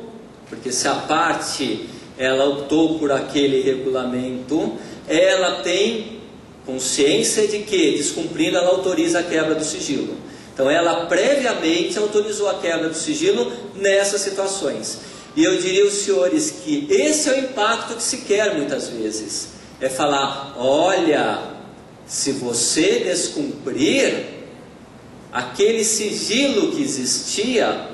porque se a parte ela optou por aquele regulamento, ela tem consciência de que, descumprindo, ela autoriza a quebra do sigilo. Então ela previamente autorizou a quebra do sigilo nessas situações. E eu diria aos senhores que esse é o impacto que se quer muitas vezes. É falar, olha, se você descumprir, aquele sigilo que existia,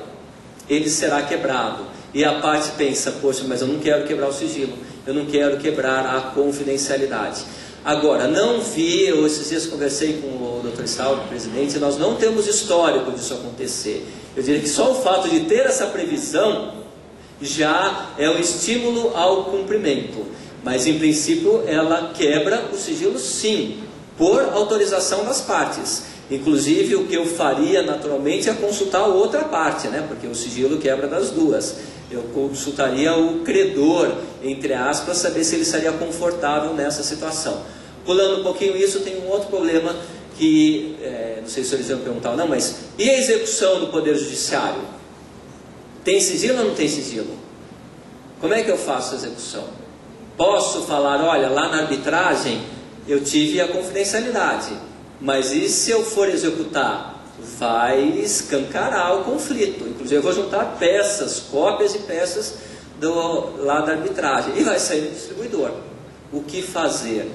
ele será quebrado. E a parte pensa, poxa, mas eu não quero quebrar o sigilo, eu não quero quebrar a confidencialidade. Agora, não vi, eu esses dias conversei com o Dr. Saulo, o presidente, e nós não temos histórico disso acontecer. Eu diria que só o fato de ter essa previsão já é um estímulo ao cumprimento. Mas, em princípio, ela quebra o sigilo, sim, por autorização das partes. Inclusive, o que eu faria naturalmente é consultar a outra parte, né? Porque o sigilo quebra das duas. Eu consultaria o credor, entre aspas, para saber se ele estaria confortável nessa situação. Pulando um pouquinho isso, tem um outro problema que, não sei se eles iam perguntar ou não, mas e a execução do Poder Judiciário? Tem sigilo ou não tem sigilo? Como é que eu faço a execução? Posso falar, olha, lá na arbitragem eu tive a confidencialidade, mas e se eu for executar? Vai escancarar o conflito. Inclusive eu vou juntar peças, cópias e peças lá da arbitragem, e vai sair no distribuidor. O que fazer?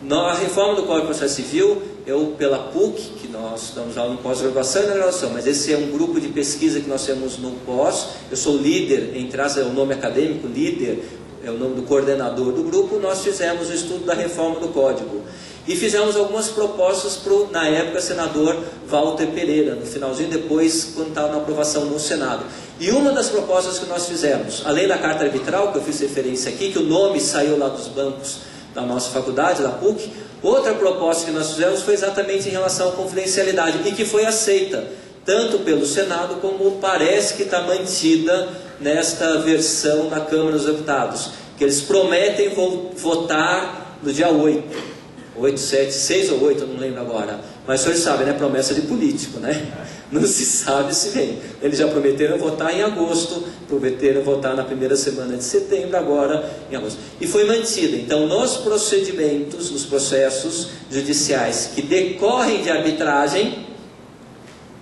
Na reforma do Código de Processo Civil, eu pela PUC, que nós damos aula no pós-graduação e na graduação, mas esse é um grupo de pesquisa que nós temos no pós, eu sou líder, entre as, é o nome acadêmico, líder, é o nome do coordenador do grupo. Nós fizemos o estudo da reforma do Código. E fizemos algumas propostas para o, na época, senador Walter Pereira, no finalzinho depois, quando estava na aprovação no Senado. E uma das propostas que nós fizemos, além da carta arbitral, que eu fiz referência aqui, que o nome saiu lá dos bancos da nossa faculdade, da PUC, outra proposta que nós fizemos foi exatamente em relação à confidencialidade, e que foi aceita, tanto pelo Senado, como parece que está mantida nesta versão da Câmara dos Deputados, que eles prometem votar no dia 8. 8, 7, 6 ou 8, eu não lembro agora. Mas o senhor sabe, né? Promessa de político, né? Não se sabe se vem. Eles já prometeram votar em agosto, prometeram votar na primeira semana de setembro, agora em agosto. E foi mantida. Então, nos procedimentos, nos processos judiciais que decorrem de arbitragem,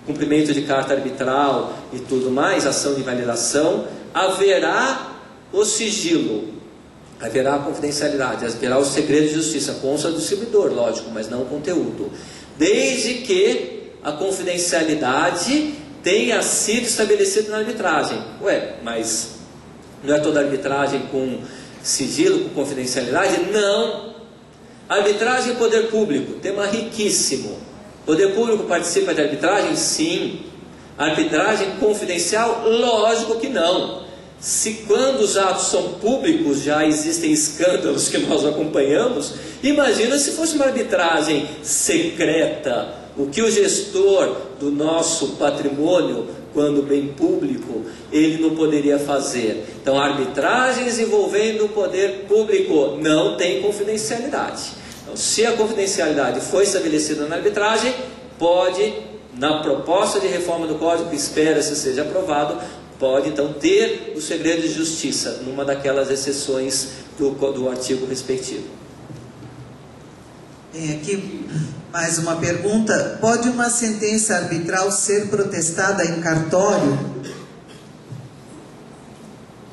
cumprimento de carta arbitral e tudo mais, ação de validação, haverá o sigilo. Haverá a confidencialidade, haverá o segredo de justiça, consta do distribuidor, lógico, mas não o conteúdo. Desde que a confidencialidade tenha sido estabelecida na arbitragem. Ué, mas não é toda arbitragem com sigilo, com confidencialidade? Não. Arbitragem e poder público, tema riquíssimo. Poder público participa de arbitragem? Sim. Arbitragem confidencial? Lógico que não. Se quando os atos são públicos já existem escândalos que nós acompanhamos, imagina se fosse uma arbitragem secreta, o que o gestor do nosso patrimônio, quando bem público, ele não poderia fazer. Então, arbitragens envolvendo o poder público não tem confidencialidade. Então, se a confidencialidade foi estabelecida na arbitragem, pode, na proposta de reforma do Código, que espera-se seja aprovado, pode então ter o segredo de justiça, numa daquelas exceções do artigo respectivo. Tem aqui mais uma pergunta. Pode uma sentença arbitral ser protestada em cartório?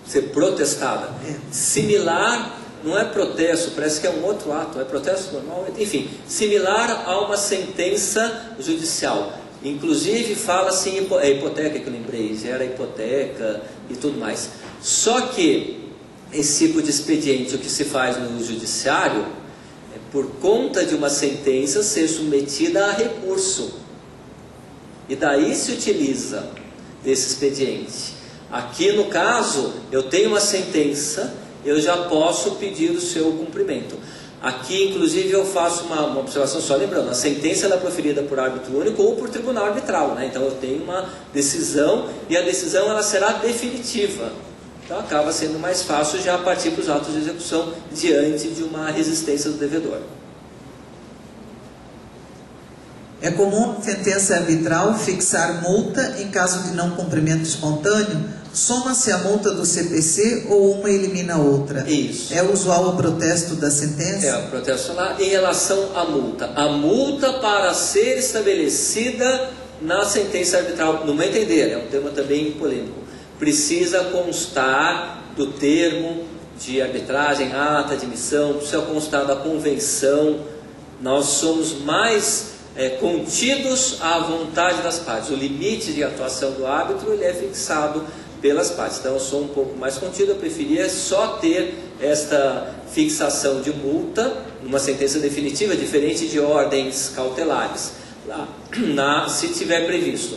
Ser protestada. Similar, não é protesto, parece que é um outro ato, é protesto normal, enfim, similar a uma sentença judicial. Inclusive fala-se em hipoteca, que eu lembrei, gera hipoteca e tudo mais. Só que esse tipo de expediente, o que se faz no judiciário, é por conta de uma sentença ser submetida a recurso. E daí se utiliza desse expediente. Aqui no caso, eu tenho uma sentença, eu já posso pedir o seu cumprimento. Aqui, inclusive, eu faço uma observação só lembrando, a sentença ela é proferida por árbitro único ou por tribunal arbitral, né? Então eu tenho uma decisão e a decisão ela será definitiva. Então acaba sendo mais fácil já partir para os atos de execução diante de uma resistência do devedor. É comum sentença arbitral fixar multa em caso de não cumprimento espontâneo? Soma-se a multa do CPC ou uma elimina a outra? Isso. É usual o protesto da sentença? É, o protesto lá em relação à multa. A multa para ser estabelecida na sentença arbitral, no meu entender, é um tema também polêmico, precisa constar do termo de arbitragem, ata de admissão, precisa constar da convenção. Nós somos mais contidos à vontade das partes. O limite de atuação do árbitro ele é fixado pelas partes. Então eu sou um pouco mais contido, eu preferia só ter esta fixação de multa numa sentença definitiva, diferente de ordens cautelares, lá, se tiver previsto.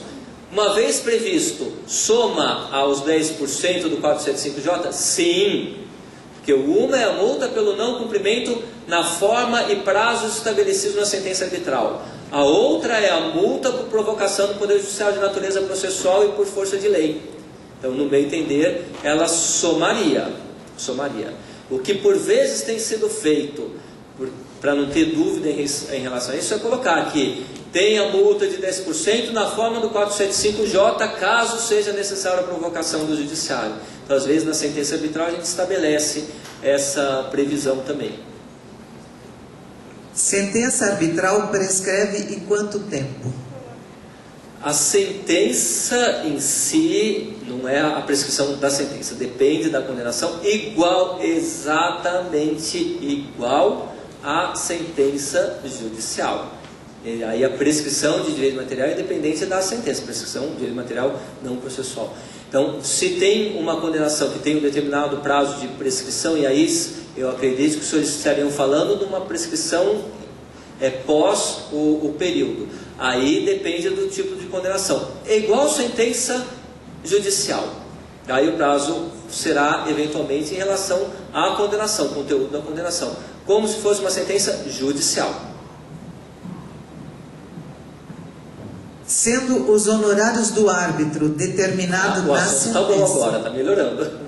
Uma vez previsto, soma aos 10% do 475J? Sim, porque uma é a multa pelo não cumprimento na forma e prazos estabelecidos na sentença arbitral. A outra é a multa por provocação do Poder Judiciário de natureza processual e por força de lei. Então, no meu entender, ela somaria. O que por vezes tem sido feito, para não ter dúvida em relação a isso, é colocar que tem a multa de 10% na forma do 475J, caso seja necessária a provocação do judiciário. Então, às vezes, na sentença arbitral, a gente estabelece essa previsão também. Sentença arbitral prescreve em quanto tempo? A sentença em si não é a prescrição da sentença, depende da condenação, exatamente igual à sentença judicial. E aí a prescrição de direito material é independente da sentença, prescrição de direito material não processual. Então, se tem uma condenação que tem um determinado prazo de prescrição, e aí eu acredito que os senhores estariam falando de uma prescrição pós o período. Aí depende do tipo de condenação. É igual sentença judicial. Aí o prazo será eventualmente em relação à condenação, conteúdo da condenação, como se fosse uma sentença judicial. Sendo os honorários do árbitro determinado na sentença... O assunto está bom agora, está melhorando.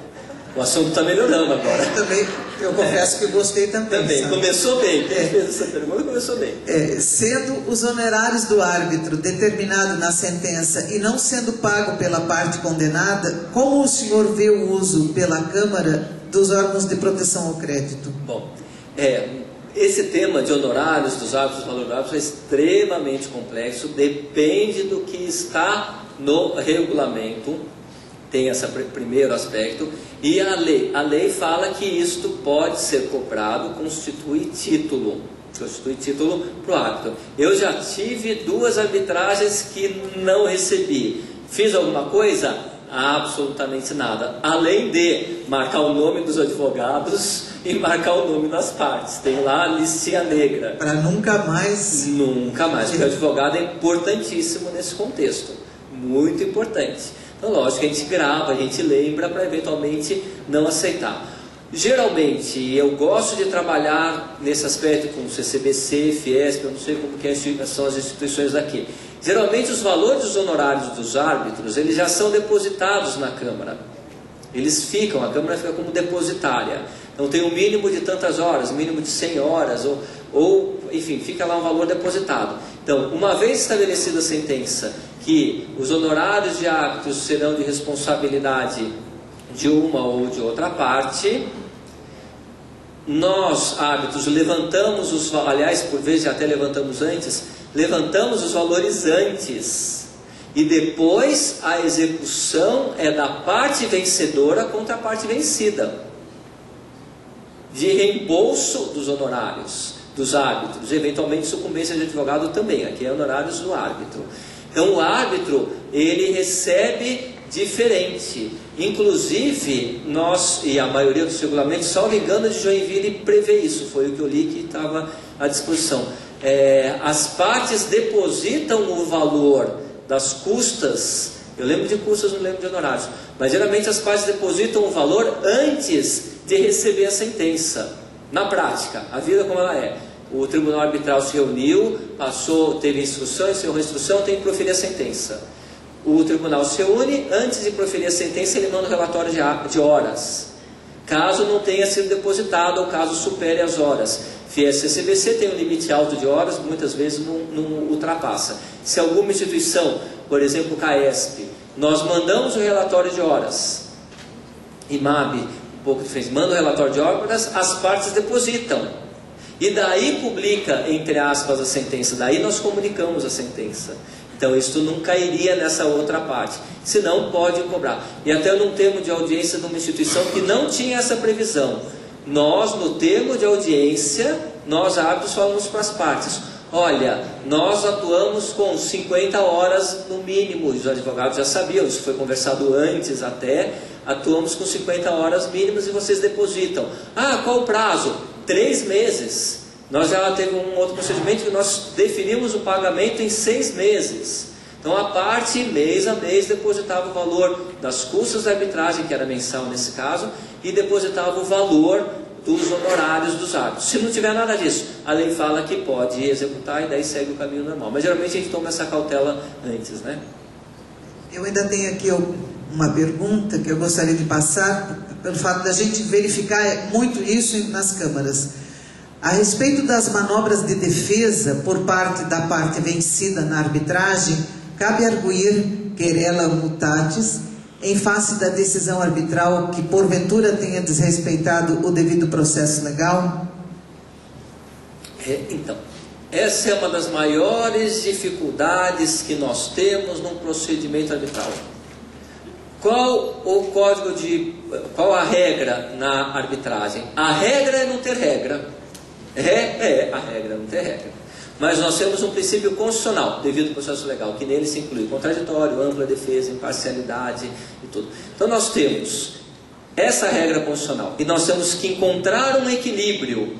O assunto está melhorando agora. Também, eu confesso que gostei também. Também, começou bem. Quem fez essa pergunta começou bem. Sendo os honorários do árbitro determinado na sentença e não sendo pago pela parte condenada, como o senhor vê o uso pela Câmara dos órgãos de proteção ao crédito? Bom, esse tema de honorários dos árbitros, valor do árbitro, é extremamente complexo, depende do que está no regulamento. Tem esse primeiro aspecto, e a lei fala que isto pode ser cobrado, constitui título para o árbitro. Eu já tive 2 arbitragens que não recebi. Fiz alguma coisa? Absolutamente nada, além de marcar o nome dos advogados e marcar o nome das partes. Tem lá a listinha negra. Para nunca mais... Nunca mais, porque o advogado é importantíssimo nesse contexto, muito importante. Então, lógico que a gente grava, a gente lembra para eventualmente não aceitar. Geralmente, eu gosto de trabalhar nesse aspecto com o CCBC, Fiesp, eu não sei como que são as instituições daqui. Geralmente, os valores dos honorários dos árbitros, eles já são depositados na Câmara. Eles ficam, a Câmara fica como depositária. Então, tem um mínimo de tantas horas, um mínimo de 100 horas, enfim, fica lá um valor depositado. Então, uma vez estabelecida a sentença que os honorários de árbitros serão de responsabilidade de uma ou de outra parte, nós, árbitros, levantamos os valores, aliás, por vezes até levantamos antes, levantamos os valores antes, e depois a execução é da parte vencedora contra a parte vencida, de reembolso dos honorários dos árbitros, eventualmente sucumbência de advogado também, aqui é honorários do árbitro. Então o árbitro, ele recebe diferente. Inclusive, nós, e a maioria dos regulamentos, salvo engano, de Joinville prevê isso, foi o que eu li que estava à disposição. As partes depositam o valor das custas, eu lembro de custas, não lembro de honorários, mas geralmente as partes depositam o valor antes de receber a sentença. Na prática, a vida como ela é. O tribunal arbitral se reuniu, teve instrução, encerrou a instrução, tem que proferir a sentença. O tribunal se reúne, antes de proferir a sentença, ele manda um relatório de horas. Caso não tenha sido depositado ou caso supere as horas. Fiesp e CCBC tem um limite alto de horas, muitas vezes não ultrapassa. Se alguma instituição, por exemplo, CAESP, nós mandamos o relatório de horas, IMAB, um pouco diferente, manda o relatório de horas, as partes depositam. E daí publica, entre aspas, a sentença. Daí nós comunicamos a sentença. Então, isso não cairia nessa outra parte. Senão, pode cobrar. E até num termo de audiência de uma instituição que não tinha essa previsão. Nós, no termo de audiência, nós árbitros falamos para as partes. Olha, nós atuamos com 50 horas no mínimo. Os advogados já sabiam, isso foi conversado antes até. Atuamos com 50 horas mínimas e vocês depositam. Ah, qual o prazo? 3 meses. Nós já teve um outro procedimento que nós definimos o pagamento em 6 meses. Então a parte, mês a mês, depositava o valor das custas da arbitragem, que era mensal nesse caso, e depositava o valor dos honorários dos árbitros. Se não tiver nada disso, a lei fala que pode executar e daí segue o caminho normal. Mas geralmente a gente toma essa cautela antes, né? Eu ainda tenho aqui uma pergunta que eu gostaria de passar, pelo fato da gente verificar muito isso nas câmaras. A respeito das manobras de defesa por parte da parte vencida na arbitragem, cabe arguir querela mutatis em face da decisão arbitral que porventura tenha desrespeitado o devido processo legal? Então, essa é uma das maiores dificuldades que nós temos num procedimento arbitral. Qual a regra na arbitragem? A regra é não ter regra. A regra é não ter regra. Mas nós temos um princípio constitucional, devido ao processo legal, que nele se inclui contraditório, ampla defesa, imparcialidade e tudo. Então nós temos essa regra constitucional e nós temos que encontrar um equilíbrio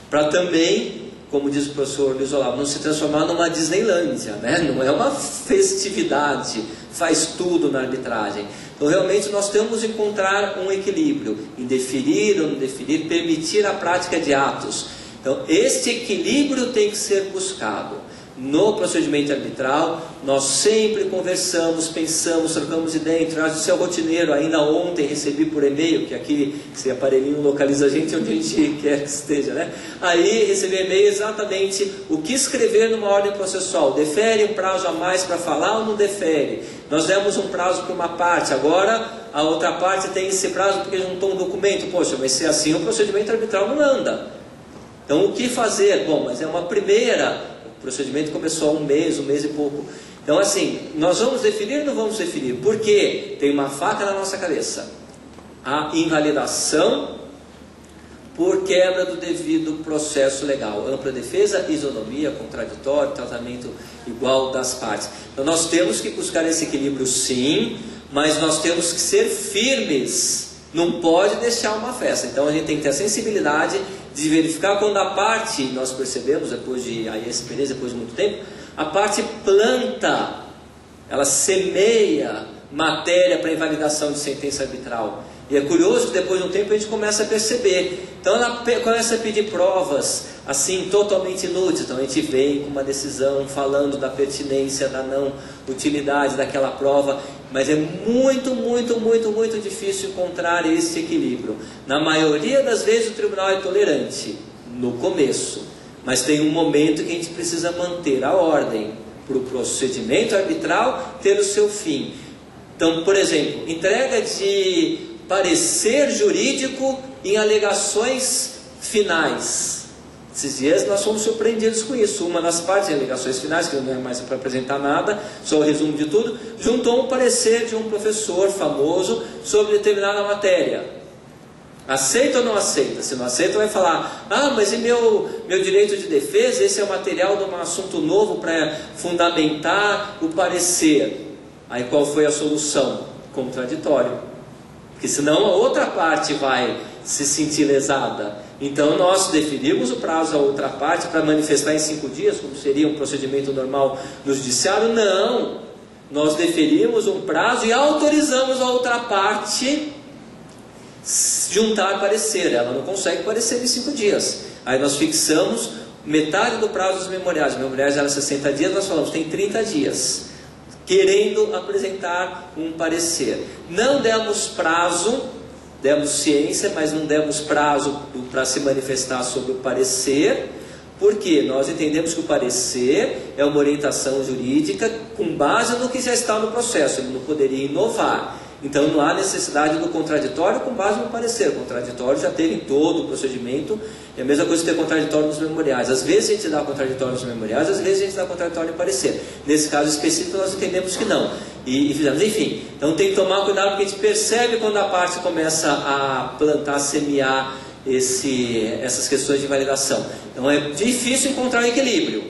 para também, como diz o professor Luiz Olavo, não se transformar numa Disneylândia, né? Não é uma festividade, faz tudo na arbitragem. Então realmente nós temos que encontrar um equilíbrio em deferir ou não deferir, permitir a prática de atos. Então este equilíbrio tem que ser buscado. No procedimento arbitral, nós sempre conversamos, pensamos, trocamos ideias. Isso é rotineiro. Ainda ontem recebi por e-mail, que aqui esse aparelhinho localiza a gente onde a gente quer que esteja, né? Aí recebi e-mail exatamente o que escrever numa ordem processual. Defere um prazo a mais para falar ou não defere? Nós demos um prazo para uma parte, agora a outra parte tem esse prazo porque juntou um documento. Poxa, mas se assim o procedimento arbitral não anda. Então o que fazer? Bom, mas é uma primeira... O procedimento começou há um mês e pouco. Então assim, nós vamos definir ou não vamos definir? Porque tem uma faca na nossa cabeça. A invalidação por quebra do devido processo legal. Ampla defesa, isonomia, contraditório, tratamento igual das partes. Então nós temos que buscar esse equilíbrio sim, mas nós temos que ser firmes. Não pode deixar uma festa. Então a gente tem que ter a sensibilidade de verificar quando a parte, nós percebemos depois de aí experiência, depois de muito tempo, a parte planta, ela semeia matéria para invalidação de sentença arbitral. E é curioso que depois de um tempo a gente começa a perceber. Então ela começa a pedir provas assim totalmente inúteis. Então a gente vem com uma decisão falando da pertinência, da não utilidade daquela prova. Mas é muito, muito, muito, muito difícil encontrar esse equilíbrio. Na maioria das vezes o tribunal é tolerante no começo. Mas tem um momento que a gente precisa manter a ordem para o procedimento arbitral ter o seu fim. Então, por exemplo, entrega de parecer jurídico em alegações finais. Esses dias nós fomos surpreendidos com isso. Uma das partes em alegações finais, que não é mais para apresentar nada, só o resumo de tudo, juntou um parecer de um professor famoso sobre determinada matéria. Aceita ou não aceita? Se não aceita, vai falar: ah, mas e meu direito de defesa? Esse é o material de um assunto novo para fundamentar o parecer. Aí qual foi a solução? Contraditório. Porque senão a outra parte vai se sentir lesada. Então nós definimos o prazo à outra parte para manifestar em 5 dias, como seria um procedimento normal no judiciário? Não. Nós definimos um prazo e autorizamos a outra parte juntar parecer. Ela não consegue parecer em 5 dias. Aí nós fixamos metade do prazo dos memoriais. Os memoriais eram 60 dias, nós falamos, tem 30 dias. Querendo apresentar um parecer. Não demos prazo, demos ciência, mas não demos prazo para se manifestar sobre o parecer, porque nós entendemos que o parecer é uma orientação jurídica com base no que já está no processo, ele não poderia inovar. Então não há necessidade do contraditório com base no parecer. O contraditório já teve em todo o procedimento. É a mesma coisa que ter contraditório nos memoriais. Às vezes a gente dá contraditório nos memoriais, às vezes a gente dá contraditório no parecer. Nesse caso específico nós entendemos que não. E fizemos, enfim. Então tem que tomar cuidado, porque a gente percebe quando a parte começa a plantar, a semear essas questões de validação. Então é difícil encontrar um equilíbrio.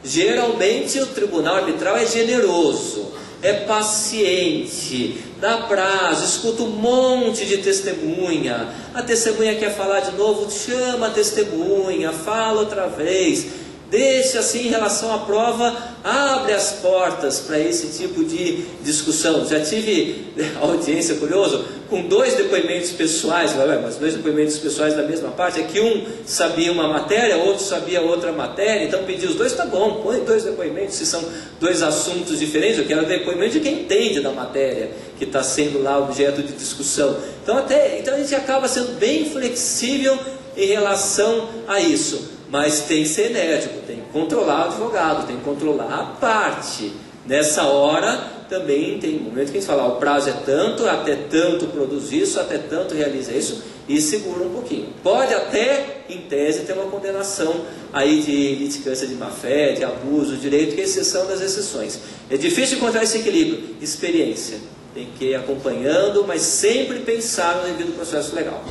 Geralmente o tribunal arbitral é generoso, é paciente, dá prazo, escuta um monte de testemunha. A testemunha quer falar de novo, chama a testemunha, fala outra vez. Deixa assim em relação à prova, abre as portas para esse tipo de discussão. Já tive audiência, curioso, com 2 depoimentos pessoais, mas 2 depoimentos pessoais da mesma parte, é que um sabia uma matéria, outro sabia outra matéria, então pedi os 2, tá bom, põe 2 depoimentos, se são 2 assuntos diferentes. Eu quero depoimento de quem entende da matéria que está sendo lá objeto de discussão. Então a gente acaba sendo bem flexível em relação a isso. Mas tem que ser enérgico, tem que controlar o advogado, tem que controlar a parte. Nessa hora também tem um momento que a gente fala, o prazo é tanto, até tanto produz isso, até tanto realiza isso, e segura um pouquinho. Pode até, em tese, ter uma condenação aí de litigância de má-fé, de abuso, direito, que é exceção das exceções. É difícil encontrar esse equilíbrio. Experiência. Tem que ir acompanhando, mas sempre pensar no devido processo legal.